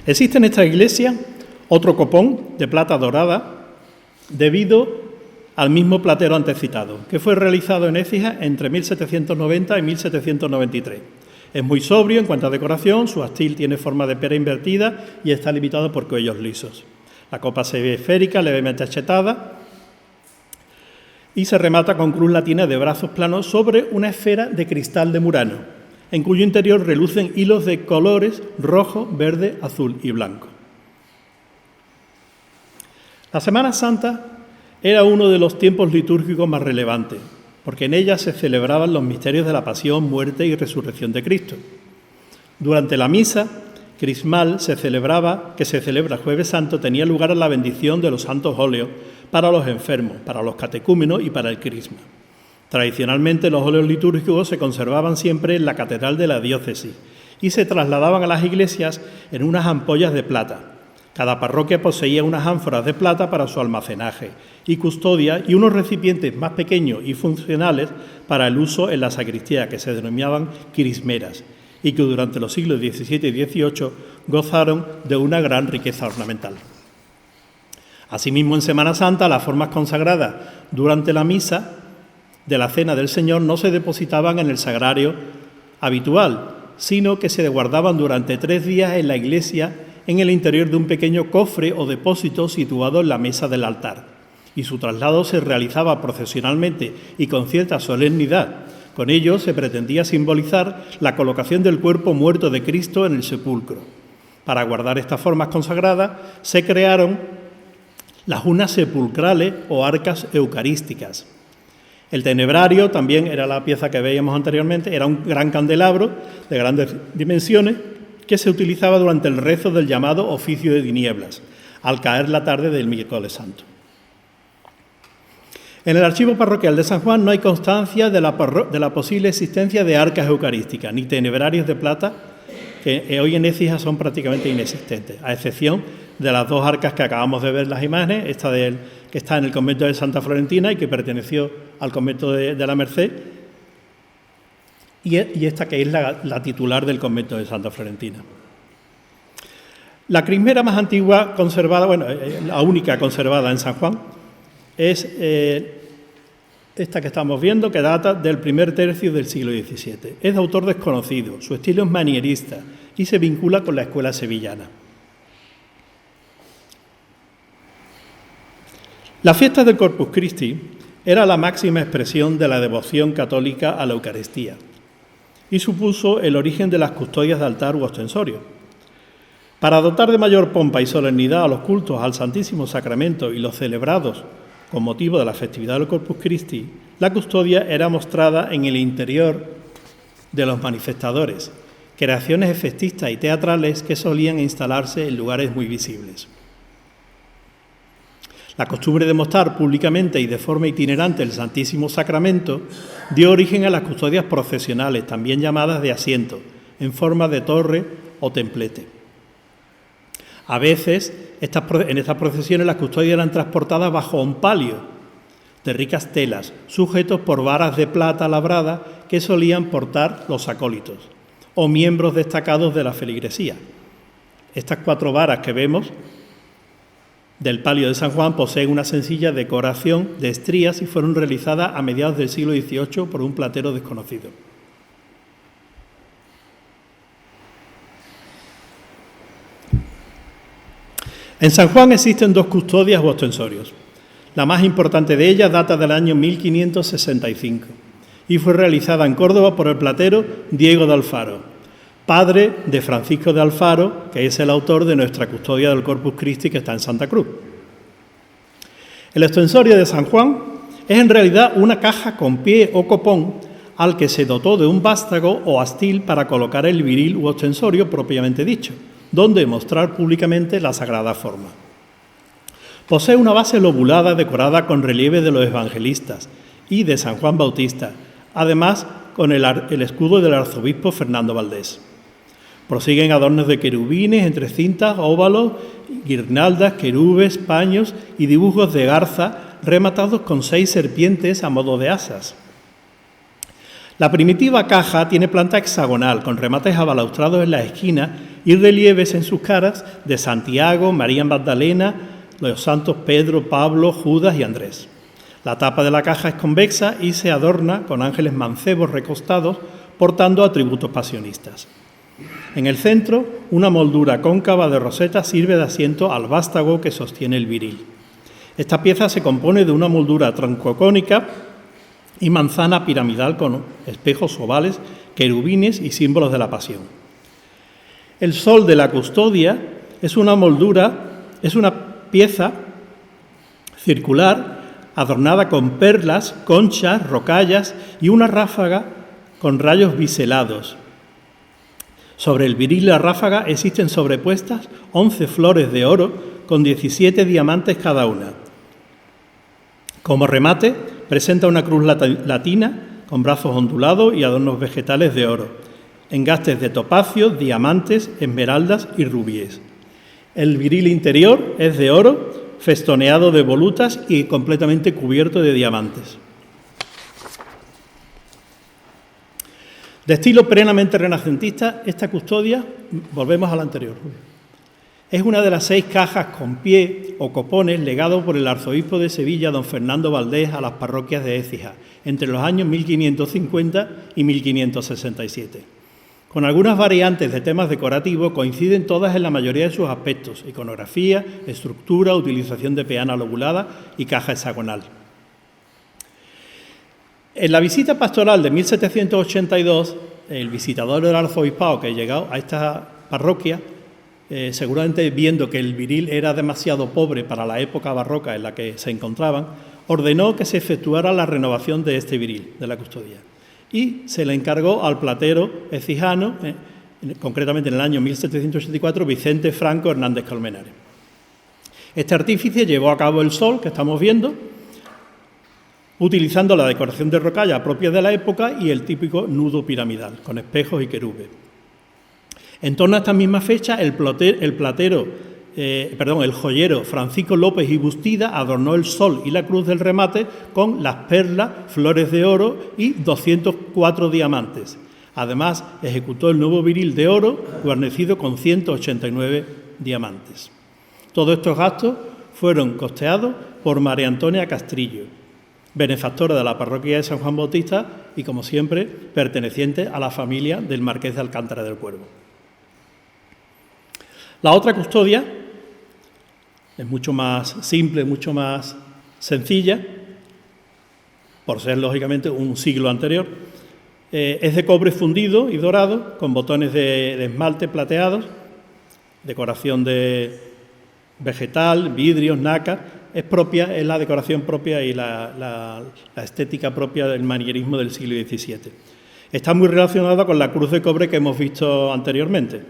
Existe en esta iglesia otro copón de plata dorada debido al mismo platero antecitado, que fue realizado en Écija entre 1790 y 1793. Es muy sobrio en cuanto a decoración, su astil tiene forma de pera invertida y está limitado por cuellos lisos. La copa se ve esférica, levemente achetada, y se remata con cruz latina de brazos planos sobre una esfera de cristal de Murano, en cuyo interior relucen hilos de colores rojo, verde, azul y blanco. La Semana Santa era uno de los tiempos litúrgicos más relevantes, porque en ella se celebraban los misterios de la pasión, muerte y resurrección de Cristo. Durante la misa crismal que se celebra Jueves Santo, tenía lugar la bendición de los santos óleos para los enfermos, para los catecúmenos y para el crisma. Tradicionalmente los óleos litúrgicos se conservaban siempre en la catedral de la diócesis y se trasladaban a las iglesias en unas ampollas de plata. Cada parroquia poseía unas ánforas de plata para su almacenaje y custodia y unos recipientes más pequeños y funcionales para el uso en la sacristía, que se denominaban crismeras, y que durante los siglos XVII y XVIII gozaron de una gran riqueza ornamental. Asimismo, en Semana Santa, las formas consagradas durante la misa de la Cena del Señor no se depositaban en el sagrario habitual, sino que se guardaban durante 3 días en la iglesia en el interior de un pequeño cofre o depósito situado en la mesa del altar, y su traslado se realizaba procesionalmente y con cierta solemnidad. Con ello se pretendía simbolizar la colocación del cuerpo muerto de Cristo en el sepulcro. Para guardar estas formas consagradas se crearon las urnas sepulcrales o arcas eucarísticas. El tenebrario también era la pieza que veíamos anteriormente, era un gran candelabro de grandes dimensiones que se utilizaba durante el rezo del llamado oficio de tinieblas, al caer la tarde del miércoles santo. En el archivo parroquial de San Juan no hay constancia de la posible existencia de arcas eucarísticas, ni tenebrarios de plata, que hoy en Écija son prácticamente inexistentes, a excepción de las 2 arcas que acabamos de ver en las imágenes, esta que está en el convento de Santa Florentina y que perteneció al convento de la Merced, y esta que es la titular del convento de Santa Florentina. La crismera más antigua conservada, bueno, la única conservada en San Juan, es esta que estamos viendo, que data del primer tercio del siglo XVII. Es de autor desconocido, su estilo es manierista y se vincula con la escuela sevillana. La fiesta del Corpus Christi era la máxima expresión de la devoción católica a la Eucaristía y supuso el origen de las custodias de altar u ostensorio. Para dotar de mayor pompa y solemnidad a los cultos al Santísimo Sacramento y los celebrados con motivo de la festividad del Corpus Christi, la custodia era mostrada en el interior de los manifestadores, creaciones efectistas y teatrales que solían instalarse en lugares muy visibles. La costumbre de mostrar públicamente y de forma itinerante el Santísimo Sacramento dio origen a las custodias procesionales, también llamadas de asiento, en forma de torre o templete. A veces, en estas procesiones las custodias eran transportadas bajo un palio de ricas telas, sujetos por varas de plata labrada que solían portar los acólitos o miembros destacados de la feligresía. Estas 4 varas que vemos del palio de San Juan poseen una sencilla decoración de estrías y fueron realizadas a mediados del siglo XVIII por un platero desconocido. En San Juan existen 2 custodias u ostensorios. La más importante de ellas data del año 1565 y fue realizada en Córdoba por el platero Diego de Alfaro, padre de Francisco de Alfaro, que es el autor de nuestra custodia del Corpus Christi que está en Santa Cruz. El ostensorio de San Juan es en realidad una caja con pie o copón al que se dotó de un vástago o astil para colocar el viril u ostensorio propiamente dicho, donde mostrar públicamente la sagrada forma. Posee una base lobulada decorada con relieve de los evangelistas y de San Juan Bautista, además con el escudo del arzobispo Fernando Valdés. Prosiguen adornos de querubines entre cintas, óvalos, guirnaldas, querubes, paños y dibujos de garza rematados con 6 serpientes a modo de asas. La primitiva caja tiene planta hexagonal, con remates abalaustrados en las esquinas y relieves en sus caras de Santiago, María Magdalena, los santos Pedro, Pablo, Judas y Andrés. La tapa de la caja es convexa y se adorna con ángeles mancebos recostados, portando atributos pasionistas. En el centro, una moldura cóncava de roseta sirve de asiento al vástago que sostiene el viril. Esta pieza se compone de una moldura troncocónica y manzana piramidal con espejos ovales, querubines y símbolos de la pasión. El sol de la custodia es una pieza circular adornada con perlas, conchas, rocallas y una ráfaga con rayos biselados. Sobre el viril y la ráfaga existen sobrepuestas 11 flores de oro con 17 diamantes cada una. Como remate, presenta una cruz latina con brazos ondulados y adornos vegetales de oro, engastes de topacios, diamantes, esmeraldas y rubíes. El viril interior es de oro, festoneado de volutas y completamente cubierto de diamantes. De estilo plenamente renacentista, esta custodia, volvemos a la anterior, es una de las 6 cajas con pie o copones legado por el arzobispo de Sevilla, don Fernando Valdés, a las parroquias de Écija, entre los años 1550 y 1567. Con algunas variantes de temas decorativos, coinciden todas en la mayoría de sus aspectos: iconografía, estructura, utilización de peana lobulada y caja hexagonal. En la visita pastoral de 1782, el visitador del arzobispado que llegó a esta parroquia, seguramente viendo que el viril era demasiado pobre para la época barroca en la que se encontraban, ordenó que se efectuara la renovación de este viril, de la custodia, y se le encargó al platero ecijano, concretamente en el año 1784, Vicente Franco Hernández Colmenares. Este artífice llevó a cabo el sol que estamos viendo, utilizando la decoración de rocalla propia de la época y el típico nudo piramidal, con espejos y querubes. En torno a esta misma fecha, el joyero Francisco López y Bustida adornó el sol y la cruz del remate con las perlas, flores de oro y 204 diamantes. Además, ejecutó el nuevo viril de oro guarnecido con 189 diamantes. Todos estos gastos fueron costeados por María Antonia Castrillo, benefactora de la parroquia de San Juan Bautista y, como siempre, perteneciente a la familia del marqués de Alcántara del Cuervo. La otra custodia es mucho más simple, mucho más sencilla, por ser, lógicamente, un siglo anterior. Es de cobre fundido y dorado, con botones de esmalte plateados, decoración de vegetal, vidrios, nácar. Es la decoración propia y la estética propia del manierismo del siglo XVII. Está muy relacionada con la cruz de cobre que hemos visto anteriormente.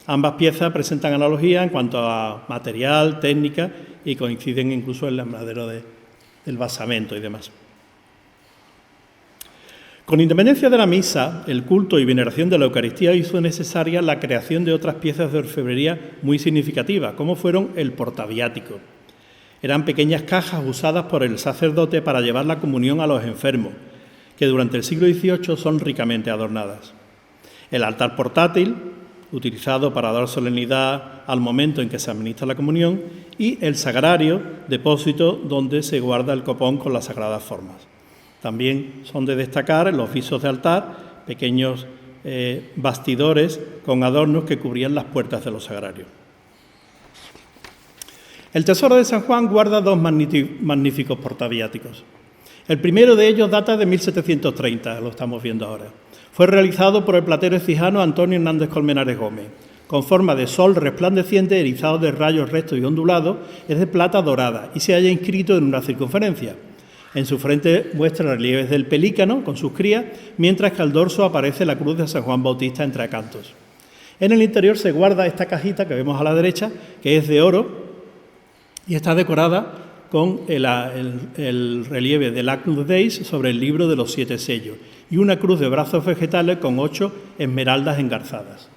Ambas piezas presentan analogía en cuanto a material, técnica y coinciden incluso en el madero del basamento y demás. Con independencia de la misa, el culto y veneración de la Eucaristía hizo necesaria la creación de otras piezas de orfebrería muy significativas, como fueron el portaviático. Eran pequeñas cajas usadas por el sacerdote para llevar la comunión a los enfermos, que durante el siglo XVIII son ricamente adornadas. El altar portátil, utilizado para dar solemnidad al momento en que se administra la comunión, y el sagrario, depósito donde se guarda el copón con las sagradas formas. También son de destacar los visos de altar, pequeños bastidores con adornos que cubrían las puertas de los sagrarios. El Tesoro de San Juan guarda dos magníficos portaviáticos. El primero de ellos data de 1730, lo estamos viendo ahora. Fue realizado por el platero ecijano Antonio Hernández Colmenares Gómez. Con forma de sol resplandeciente, erizado de rayos rectos y ondulados, es de plata dorada y se halla inscrito en una circunferencia. En su frente muestra relieves del pelícano con sus crías, mientras que al dorso aparece la cruz de San Juan Bautista entre acantos. En el interior se guarda esta cajita que vemos a la derecha, que es de oro y está decorada con el relieve del Agnus Dei sobre el libro de los 7 sellos y una cruz de brazos vegetales con 8 esmeraldas engarzadas.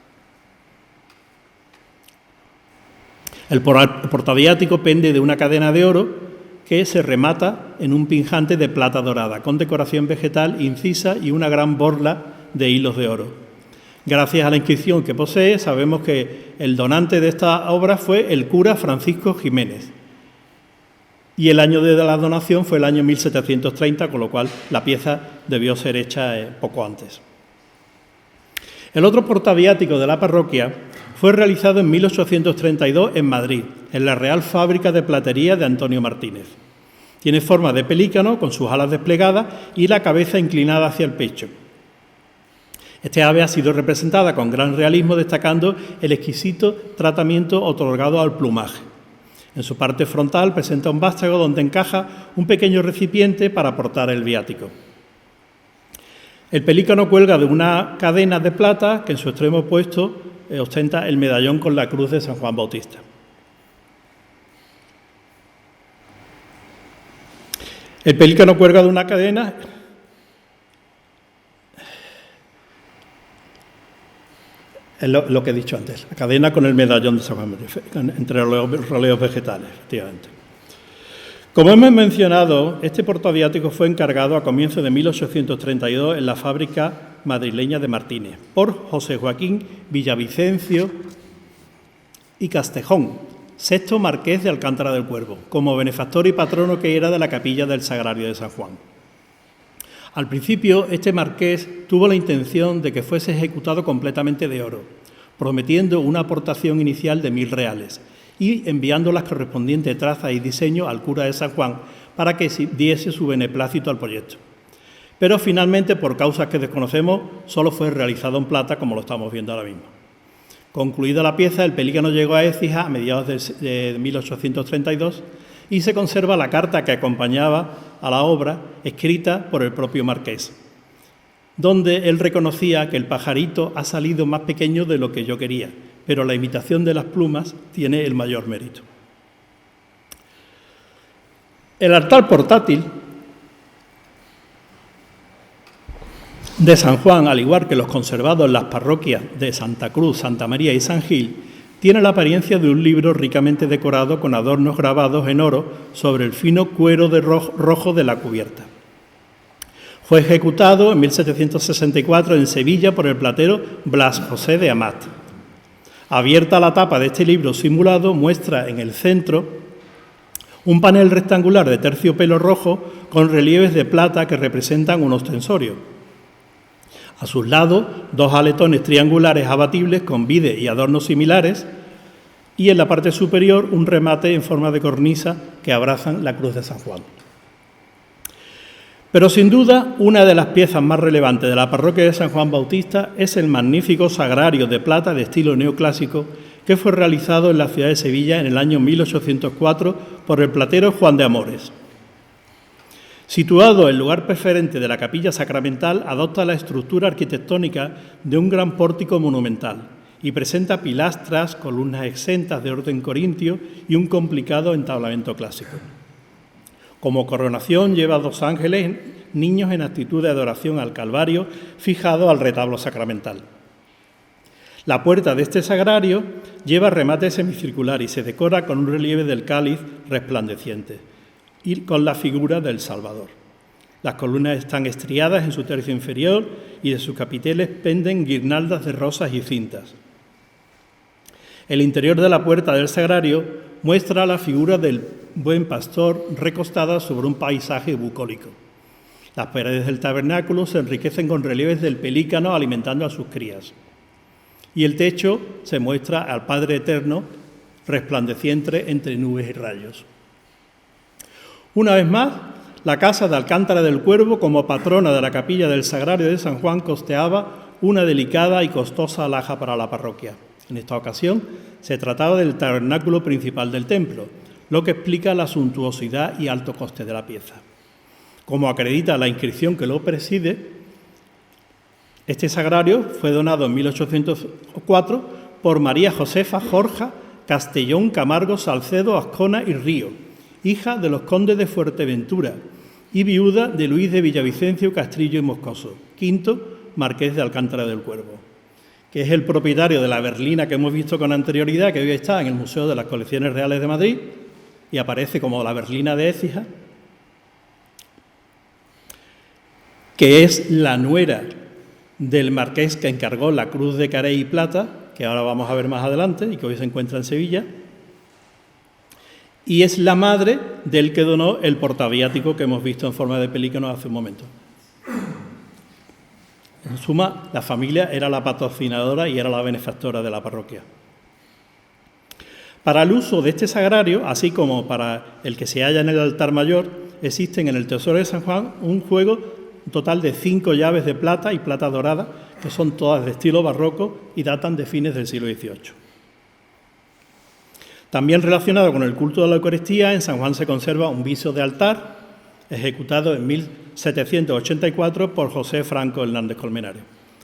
El portaviático pende de una cadena de oro que se remata en un pinjante de plata dorada, con decoración vegetal incisa y una gran borla de hilos de oro. Gracias a la inscripción que posee, sabemos que el donante de esta obra fue el cura Francisco Jiménez. Y el año de la donación fue el año 1730, con lo cual la pieza debió ser hecha poco antes. El otro portaviático de la parroquia fue realizado en 1832 en Madrid, en la Real Fábrica de Platería de Antonio Martínez. Tiene forma de pelícano con sus alas desplegadas y la cabeza inclinada hacia el pecho. Este ave ha sido representada con gran realismo, destacando el exquisito tratamiento otorgado al plumaje. En su parte frontal presenta un vástago donde encaja un pequeño recipiente para portar el viático. El pelícano cuelga de una cadena de plata que en su extremo opuesto ostenta el medallón con la cruz de San Juan Bautista. El pelícano cuelga de una cadena es lo que he dicho antes, la cadena con el medallón de San Juan Bautista, entre los relevos vegetales, efectivamente. Como hemos mencionado, este portaviático fue encargado a comienzos de 1832 en la fábrica madrileña de Martínez por José Joaquín Villavicencio y Castejón, sexto marqués de Alcántara del Cuervo, como benefactor y patrono que era de la capilla del Sagrario de San Juan. Al principio, este marqués tuvo la intención de que fuese ejecutado completamente de oro, prometiendo una aportación inicial de 1.000 reales y enviando las correspondientes trazas y diseños al cura de San Juan para que diese su beneplácito al proyecto. Pero finalmente, por causas que desconocemos, solo fue realizado en plata, como lo estamos viendo ahora mismo. Concluida la pieza, el pelícano llegó a Écija a mediados de 1832 y se conserva la carta que acompañaba a la obra, escrita por el propio marqués, donde él reconocía que el pajarito ha salido más pequeño de lo que yo quería, pero la imitación de las plumas tiene el mayor mérito. El altar portátil de San Juan, al igual que los conservados en las parroquias de Santa Cruz, Santa María y San Gil, tiene la apariencia de un libro ricamente decorado con adornos grabados en oro sobre el fino cuero rojo de la cubierta. Fue ejecutado en 1764 en Sevilla por el platero Blas José de Amat. Abierta la tapa de este libro simulado, muestra en el centro un panel rectangular de terciopelo rojo con relieves de plata que representan un ostensorio. A sus lados, 2 aletones triangulares abatibles con vide y adornos similares, y en la parte superior un remate en forma de cornisa que abrazan la cruz de San Juan. Pero sin duda, una de las piezas más relevantes de la parroquia de San Juan Bautista es el magnífico sagrario de plata de estilo neoclásico que fue realizado en la ciudad de Sevilla en el año 1804 por el platero Juan de Amores. Situado en el lugar preferente de la capilla sacramental, adopta la estructura arquitectónica de un gran pórtico monumental y presenta pilastras, columnas exentas de orden corintio y un complicado entablamento clásico. Como coronación lleva 2 ángeles niños en actitud de adoración al Calvario, fijado al retablo sacramental. La puerta de este sagrario lleva remate semicircular y se decora con un relieve del cáliz resplandeciente y con la figura del Salvador. Las columnas están estriadas en su tercio inferior y de sus capiteles penden guirnaldas de rosas y cintas. El interior de la puerta del sagrario muestra la figura del buen pastor recostada sobre un paisaje bucólico. Las paredes del tabernáculo se enriquecen con relieves del pelícano alimentando a sus crías. Y el techo se muestra al Padre Eterno resplandeciente entre nubes y rayos. Una vez más, la casa de Alcántara del Cuervo, como patrona de la capilla del Sagrario de San Juan, costeaba una delicada y costosa alhaja para la parroquia. En esta ocasión se trataba del tabernáculo principal del templo, lo que explica la suntuosidad y alto coste de la pieza. Como acredita la inscripción que lo preside, este sagrario fue donado en 1804 por María Josefa Jorja Castellón Camargo Salcedo Azcona y Río, hija de los condes de Fuerteventura y viuda de Luis de Villavicencio Castrillo y Moscoso, quinto marqués de Alcántara del Cuervo, que es el propietario de la berlina que hemos visto con anterioridad, que hoy está en el Museo de las Colecciones Reales de Madrid y aparece como la berlina de Écija, que es la nuera del marqués que encargó la cruz de carey y plata, que ahora vamos a ver más adelante y que hoy se encuentra en Sevilla, y es la madre del que donó el portaviático que hemos visto en forma de pelícano hace un momento. En suma, la familia era la patrocinadora y era la benefactora de la parroquia. Para el uso de este sagrario, así como para el que se halla en el altar mayor, existen en el Tesoro de San Juan un total de 5 llaves de plata y plata dorada, que son todas de estilo barroco y datan de fines del siglo XVIII. También relacionado con el culto de la Eucaristía, en San Juan se conserva un viso de altar, ejecutado en 1784 por José Franco Hernández Colmenares.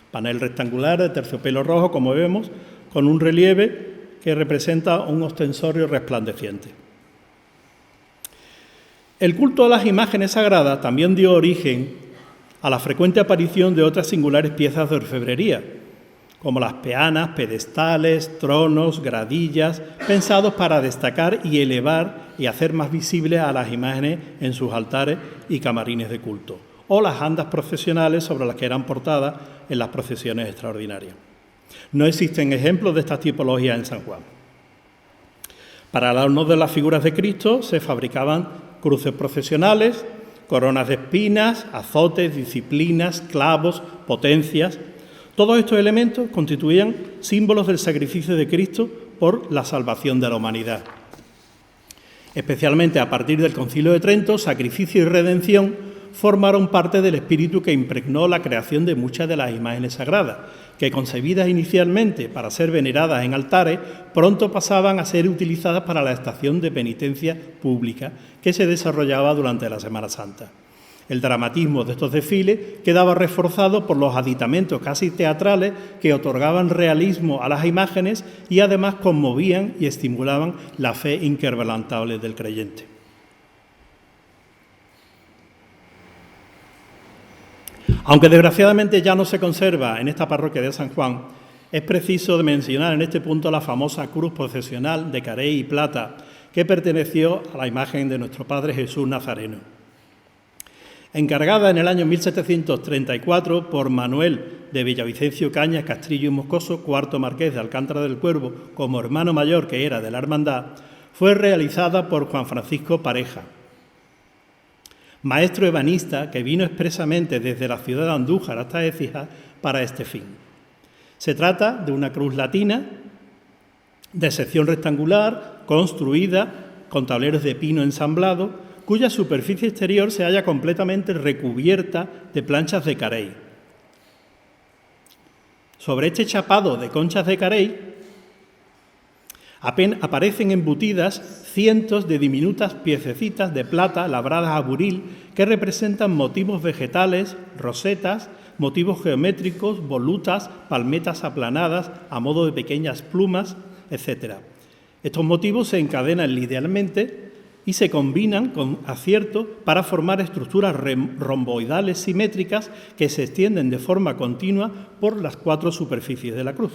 Panel rectangular de terciopelo rojo, como vemos, con un relieve que representa un ostensorio resplandeciente. El culto a las imágenes sagradas también dio origen a la frecuente aparición de otras singulares piezas de orfebrería, como las peanas, pedestales, tronos, gradillas, pensados para destacar y elevar y hacer más visibles a las imágenes en sus altares y camarines de culto, o las andas procesionales sobre las que eran portadas en las procesiones extraordinarias. No existen ejemplos de estas tipologías en San Juan. Para el adorno de las figuras de Cristo se fabricaban cruces procesionales, coronas de espinas, azotes, disciplinas, clavos, potencias. Todos estos elementos constituían símbolos del sacrificio de Cristo por la salvación de la humanidad. Especialmente a partir del Concilio de Trento, sacrificio y redención formaron parte del espíritu que impregnó la creación de muchas de las imágenes sagradas, que concebidas inicialmente para ser veneradas en altares, pronto pasaban a ser utilizadas para la estación de penitencia pública que se desarrollaba durante la Semana Santa. El dramatismo de estos desfiles quedaba reforzado por los aditamentos casi teatrales que otorgaban realismo a las imágenes y además conmovían y estimulaban la fe inquebrantable del creyente. Aunque desgraciadamente ya no se conserva en esta parroquia de San Juan, es preciso mencionar en este punto la famosa cruz procesional de carey y plata que perteneció a la imagen de nuestro Padre Jesús Nazareno. encargada en el año 1734 por Manuel de Villavicencio Cañas, Castrillo y Moscoso, cuarto marqués de Alcántara del Cuervo, como hermano mayor que era de la hermandad, fue realizada por Juan Francisco Pareja, maestro ebanista que vino expresamente desde la ciudad de Andújar hasta Écija para este fin. Se trata de una cruz latina de sección rectangular, construida con tableros de pino ensamblado, cuya superficie exterior se halla completamente recubierta de planchas de carey. Sobre este chapado de conchas de carey aparecen embutidas cientos de diminutas piececitas de plata labradas a buril que representan motivos vegetales, rosetas, motivos geométricos, volutas, palmetas aplanadas a modo de pequeñas plumas, etc. Estos motivos se encadenan linealmente y se combinan con acierto para formar estructuras romboidales simétricas que se extienden de forma continua por las 4 superficies de la cruz.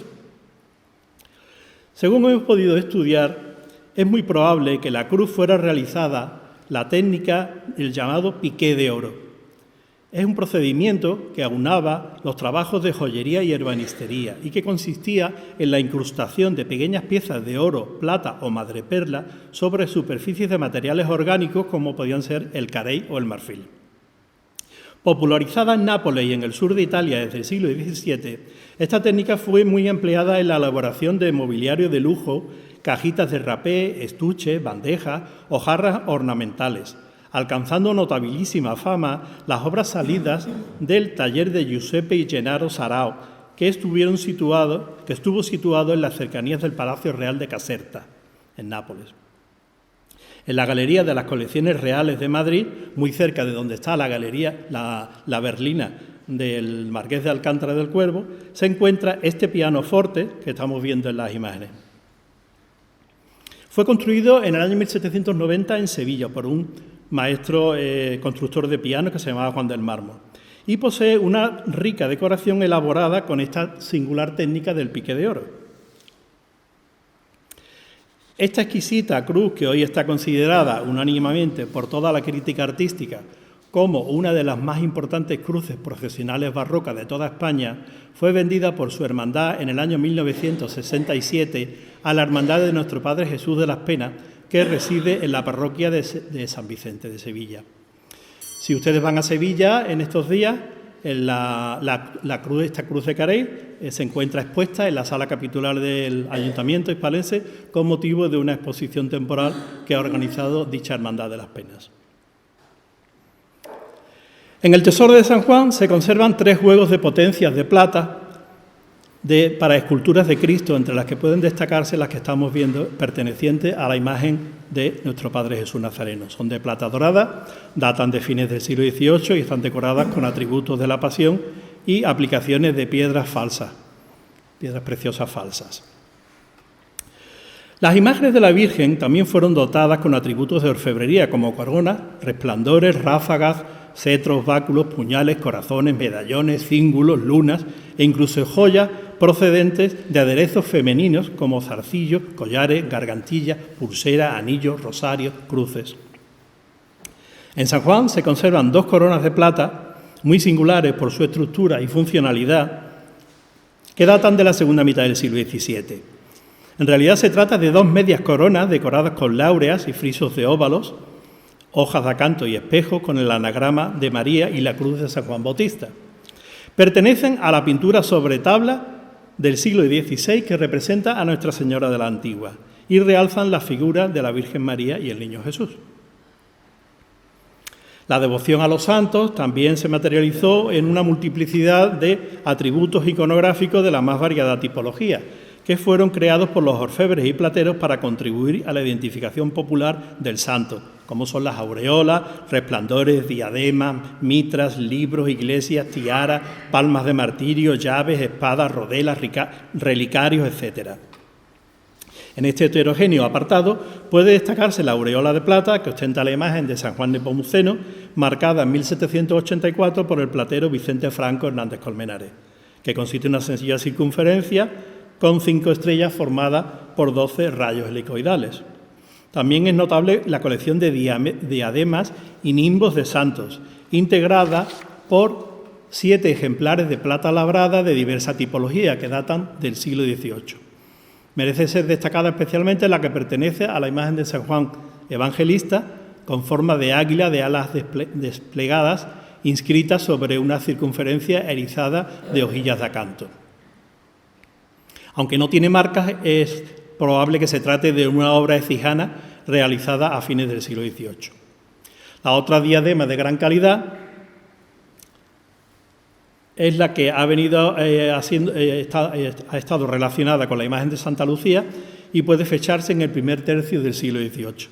Según hemos podido estudiar, es muy probable que la cruz fuera realizada la técnica del llamado piqué de oro. Es un procedimiento que aunaba los trabajos de joyería y ebanistería y que consistía en la incrustación de pequeñas piezas de oro, plata o madreperla sobre superficies de materiales orgánicos como podían ser el carey o el marfil. Popularizada en Nápoles y en el sur de Italia desde el siglo XVII, esta técnica fue muy empleada en la elaboración de mobiliario de lujo, cajitas de rapé, estuches, bandejas o jarras ornamentales, alcanzando notabilísima fama las obras salidas del taller de Giuseppe Gennaro Sarao, que estuvo situado en las cercanías del Palacio Real de Caserta, en Nápoles. En la Galería de las Colecciones Reales de Madrid, muy cerca de donde está la galería, la berlina del Marqués de Alcántara del Cuervo, se encuentra este pianoforte que estamos viendo en las imágenes. Fue construido en el año 1790 en Sevilla por un maestro constructor de piano que se llamaba Juan del Mármol y posee una rica decoración elaborada con esta singular técnica del piqué de oro. Esta exquisita cruz, que hoy está considerada unánimemente por toda la crítica artística como una de las más importantes cruces procesionales barrocas de toda España, fue vendida por su hermandad en el año 1967 a la Hermandad de Nuestro Padre Jesús de las Penas, que reside en la parroquia de San Vicente de Sevilla. Si ustedes van a Sevilla en estos días, esta cruz de carey se encuentra expuesta en la sala capitular del Ayuntamiento hispalense con motivo de una exposición temporal que ha organizado dicha Hermandad de las Penas. En el Tesoro de San Juan se conservan 3 juegos de potencias de plata para esculturas de Cristo, entre las que pueden destacarse las que estamos viendo pertenecientes a la imagen de nuestro Padre Jesús Nazareno. Son de plata dorada, datan de fines del siglo XVIII y están decoradas con atributos de la Pasión y aplicaciones de piedras falsas, piedras preciosas falsas. Las imágenes de la Virgen también fueron dotadas con atributos de orfebrería, como coronas, resplandores, ráfagas, cetros, báculos, puñales, corazones, medallones, cíngulos, lunas e incluso joyas procedentes de aderezos femeninos como zarcillos, collares, gargantillas, pulseras, anillos, rosarios, cruces. En San Juan se conservan 2 coronas de plata muy singulares por su estructura y funcionalidad que datan de la segunda mitad del siglo XVII. En realidad se trata de 2 medias coronas decoradas con láureas y frisos de óvalos, hojas de acanto y espejos con el anagrama de María y la cruz de San Juan Bautista. Pertenecen a la pintura sobre tabla del siglo XVI que representa a Nuestra Señora de la Antigua y realzan la figura de la Virgen María y el Niño Jesús. La devoción a los santos también se materializó en una multiplicidad de atributos iconográficos de la más variada tipología, que fueron creados por los orfebres y plateros para contribuir a la identificación popular del santo, como son las aureolas, resplandores, diademas, mitras, libros, iglesias, tiaras, palmas de martirio, llaves, espadas, rodelas, relicarios, etc. En este heterogéneo apartado puede destacarse la aureola de plata que ostenta la imagen de San Juan Nepomuceno, marcada en 1784 por el platero Vicente Franco Hernández Colmenares, que consiste en una sencilla circunferencia con 5 estrellas formadas por 12 rayos helicoidales. También es notable la colección de diademas y nimbos de santos, integrada por 7 ejemplares de plata labrada de diversa tipología que datan del siglo XVIII. Merece ser destacada especialmente la que pertenece a la imagen de San Juan Evangelista, con forma de águila de alas desplegadas, inscrita sobre una circunferencia erizada de hojillas de acanto. Aunque no tiene marcas, es probable que se trate de una obra ecijana realizada a fines del siglo XVIII. La otra diadema de gran calidad es la que ha estado relacionada con la imagen de Santa Lucía y puede fecharse en el primer tercio del siglo XVIII.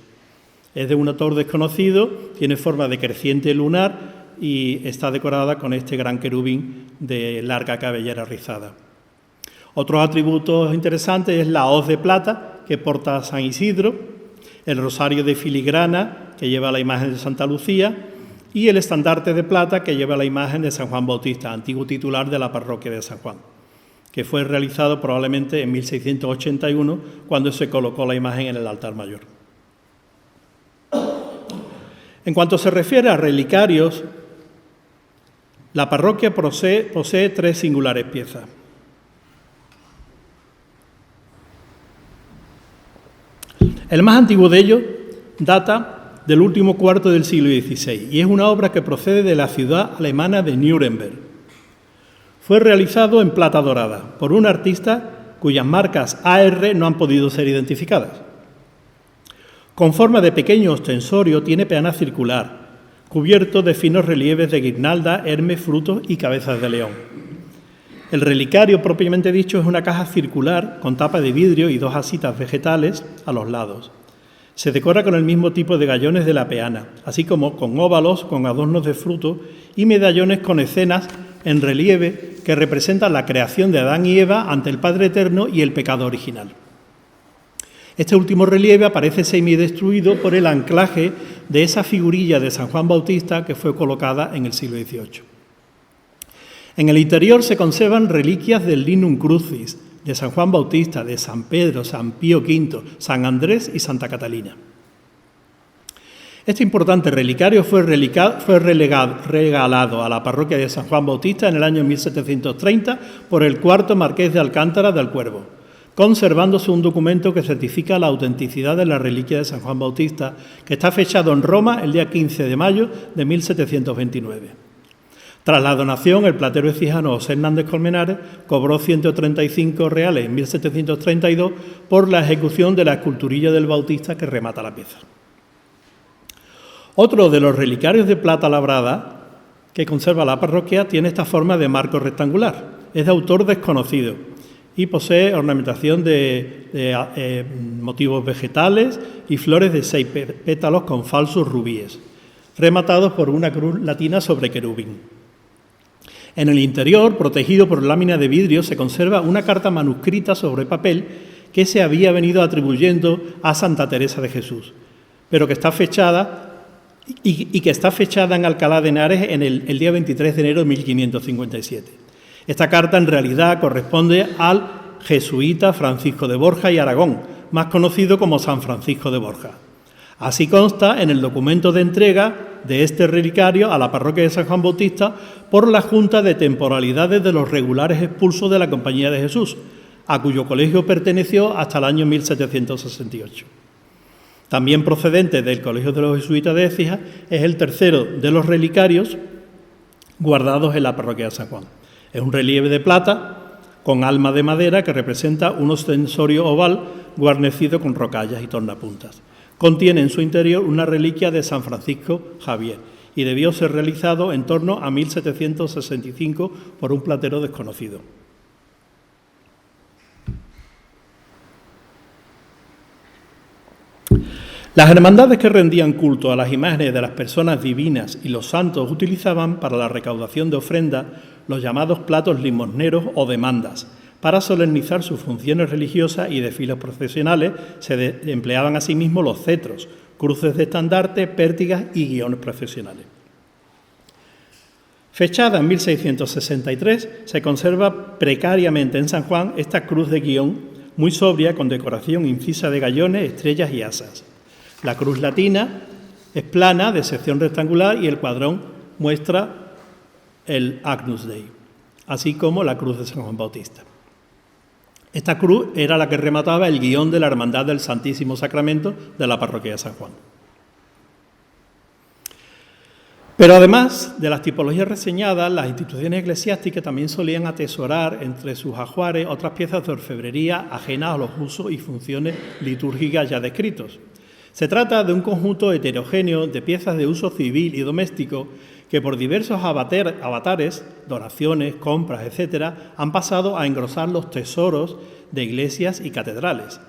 Es de un autor desconocido, tiene forma de creciente lunar y está decorada con este gran querubín de larga cabellera rizada. Otros atributos interesantes es la hoz de plata que porta San Isidro, el rosario de filigrana que lleva la imagen de Santa Lucía y el estandarte de plata que lleva la imagen de San Juan Bautista, antiguo titular de la parroquia de San Juan, que fue realizado probablemente en 1681 cuando se colocó la imagen en el altar mayor. En cuanto se refiere a relicarios, la parroquia posee 3 singulares piezas. El más antiguo de ellos data del último cuarto del siglo XVI y es una obra que procede de la ciudad alemana de Nuremberg. Fue realizado en plata dorada por un artista cuyas marcas AR no han podido ser identificadas. Con forma de pequeño ostensorio, tiene peana circular, cubierto de finos relieves de guirnalda, hermes, frutos y cabezas de león. El relicario propiamente dicho es una caja circular con tapa de vidrio y 2 asitas vegetales a los lados. Se decora con el mismo tipo de gallones de la peana, así como con óvalos con adornos de fruto y medallones con escenas en relieve que representan la creación de Adán y Eva ante el Padre Eterno y el pecado original. Este último relieve aparece semidestruido por el anclaje de esa figurilla de San Juan Bautista que fue colocada en el siglo XVIII. En el interior se conservan reliquias del Linum Crucis, de San Juan Bautista, de San Pedro, San Pío V, San Andrés y Santa Catalina. Este importante relicario fue regalado a la parroquia de San Juan Bautista en el año 1730 por el 4º marqués de Alcántara del Cuervo, conservándose un documento que certifica la autenticidad de la reliquia de San Juan Bautista, que está fechado en Roma el día 15 de mayo de 1729. Tras la donación, el platero ecijano José Hernández Colmenares cobró 135 reales en 1732 por la ejecución de la esculturilla del Bautista que remata la pieza. Otro de los relicarios de plata labrada que conserva la parroquia tiene esta forma de marco rectangular. Es de autor desconocido y posee ornamentación de motivos vegetales y flores de 6 pétalos con falsos rubíes, rematados por una cruz latina sobre querubín. En el interior, protegido por lámina de vidrio, se conserva una carta manuscrita sobre papel que se había venido atribuyendo a Santa Teresa de Jesús, pero que está fechada que está fechada en Alcalá de Henares en el día 23 de enero de 1557. Esta carta en realidad corresponde al jesuita Francisco de Borja y Aragón, más conocido como San Francisco de Borja. Así consta en el documento de entrega de este relicario a la parroquia de San Juan Bautista por la Junta de Temporalidades de los Regulares Expulsos de la Compañía de Jesús, a cuyo colegio perteneció hasta el año 1768. También procedente del Colegio de los Jesuitas de Écija, es el tercero de los relicarios guardados en la parroquia de San Juan. Es un relieve de plata con alma de madera que representa un ostensorio oval guarnecido con rocallas y tornapuntas. Contiene en su interior una reliquia de San Francisco Javier y debió ser realizado en torno a 1765 por un platero desconocido. Las hermandades que rendían culto a las imágenes de las personas divinas y los santos utilizaban para la recaudación de ofrendas los llamados platos limosneros o demandas. Para solemnizar sus funciones religiosas y desfiles procesionales se empleaban asimismo los cetros, cruces de estandarte, pértigas y guiones procesionales. Fechada en 1663, se conserva precariamente en San Juan esta cruz de guión muy sobria con decoración incisa de gallones, estrellas y asas. La cruz latina es plana, de sección rectangular, y el cuadrón muestra el Agnus Dei, así como la cruz de San Juan Bautista. Esta cruz era la que remataba el guión de la Hermandad del Santísimo Sacramento de la parroquia de San Juan. Pero además de las tipologías reseñadas, las instituciones eclesiásticas también solían atesorar entre sus ajuares otras piezas de orfebrería ajenas a los usos y funciones litúrgicas ya descritos. Se trata de un conjunto heterogéneo de piezas de uso civil y doméstico que por diversos avatares, donaciones, compras, etc., han pasado a engrosar los tesoros de iglesias y catedrales.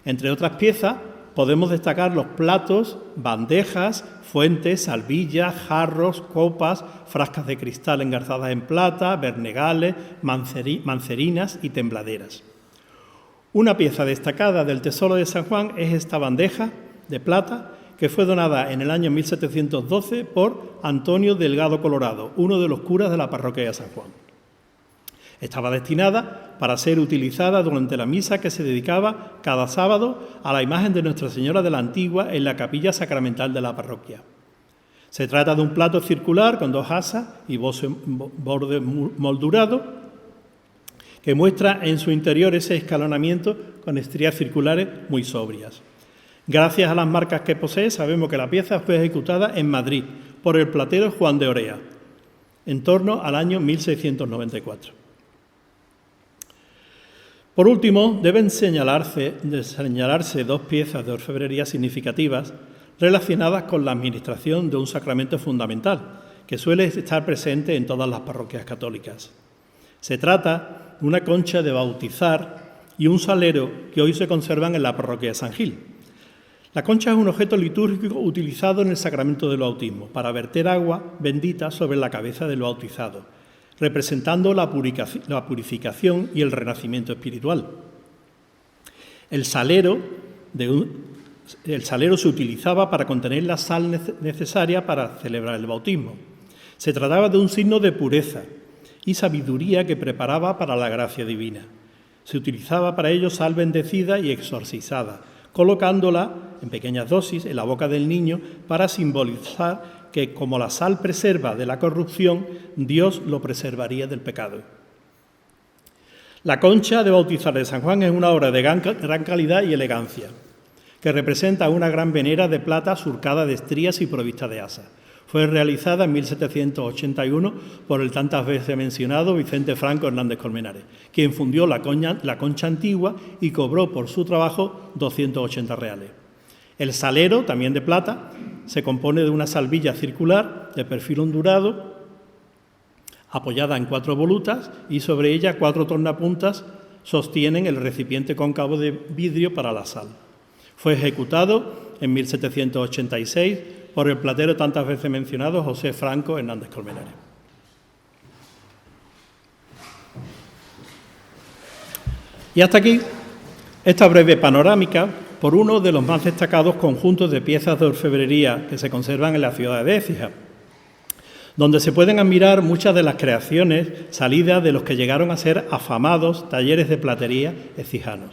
Entre otras piezas, podemos destacar los platos, bandejas, fuentes, salvillas, jarros, copas, frascas de cristal engarzadas en plata, bernegales, mancerinas y tembladeras. Una pieza destacada del tesoro de San Juan es esta bandeja de plata que fue donada en el año 1712 por Antonio Delgado Colorado, uno de los curas de la parroquia de San Juan. Estaba destinada para ser utilizada durante la misa que se dedicaba cada sábado a la imagen de Nuestra Señora de la Antigua en la capilla sacramental de la parroquia. Se trata de un plato circular con 2 asas y borde moldurado que muestra en su interior ese escalonamiento con estrías circulares muy sobrias. Gracias a las marcas que posee, sabemos que la pieza fue ejecutada en Madrid por el platero Juan de Orea, en torno al año 1694. Por último, deben señalarse 2 piezas de orfebrería significativas relacionadas con la administración de un sacramento fundamental, que suele estar presente en todas las parroquias católicas. Se trata de una concha de bautizar y un salero que hoy se conservan en la parroquia de San Gil. La concha es un objeto litúrgico utilizado en el sacramento del bautismo para verter agua bendita sobre la cabeza del bautizado, representando la purificación y el renacimiento espiritual. El salero se utilizaba para contener la sal necesaria para celebrar el bautismo. Se trataba de un signo de pureza y sabiduría que preparaba para la gracia divina. Se utilizaba para ello sal bendecida y exorcizada, colocándola en pequeñas dosis en la boca del niño para simbolizar que, como la sal preserva de la corrupción, Dios lo preservaría del pecado. La concha de bautizar de San Juan es una obra de gran calidad y elegancia, que representa una gran venera de plata surcada de estrías y provista de asas. Fue realizada en 1781 por el tantas veces mencionado Vicente Franco Hernández Colmenares, quien fundió la concha antigua y cobró por su trabajo 280 reales. El salero, también de plata, se compone de una salvilla circular de perfil ondulado, apoyada en 4 volutas, y sobre ella 4 tornapuntas sostienen el recipiente cóncavo de vidrio para la sal. Fue ejecutado en 1786 por el platero tantas veces mencionado José Franco Hernández Colmenares. Y hasta aquí esta breve panorámica por uno de los más destacados conjuntos de piezas de orfebrería que se conservan en la ciudad de Écija, donde se pueden admirar muchas de las creaciones salidas de los que llegaron a ser afamados talleres de platería écijanos.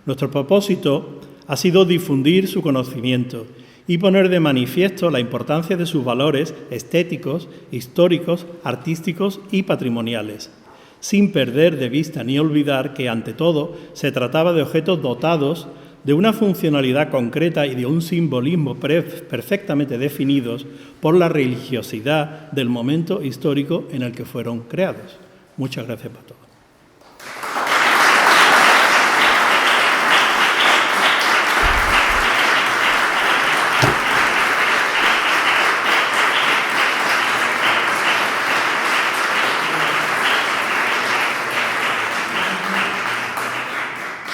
Nuestro propósito ha sido difundir su conocimiento y poner de manifiesto la importancia de sus valores estéticos, históricos, artísticos y patrimoniales, sin perder de vista ni olvidar que, ante todo, se trataba de objetos dotados de una funcionalidad concreta y de un simbolismo perfectamente definidos por la religiosidad del momento histórico en el que fueron creados. Muchas gracias por todo.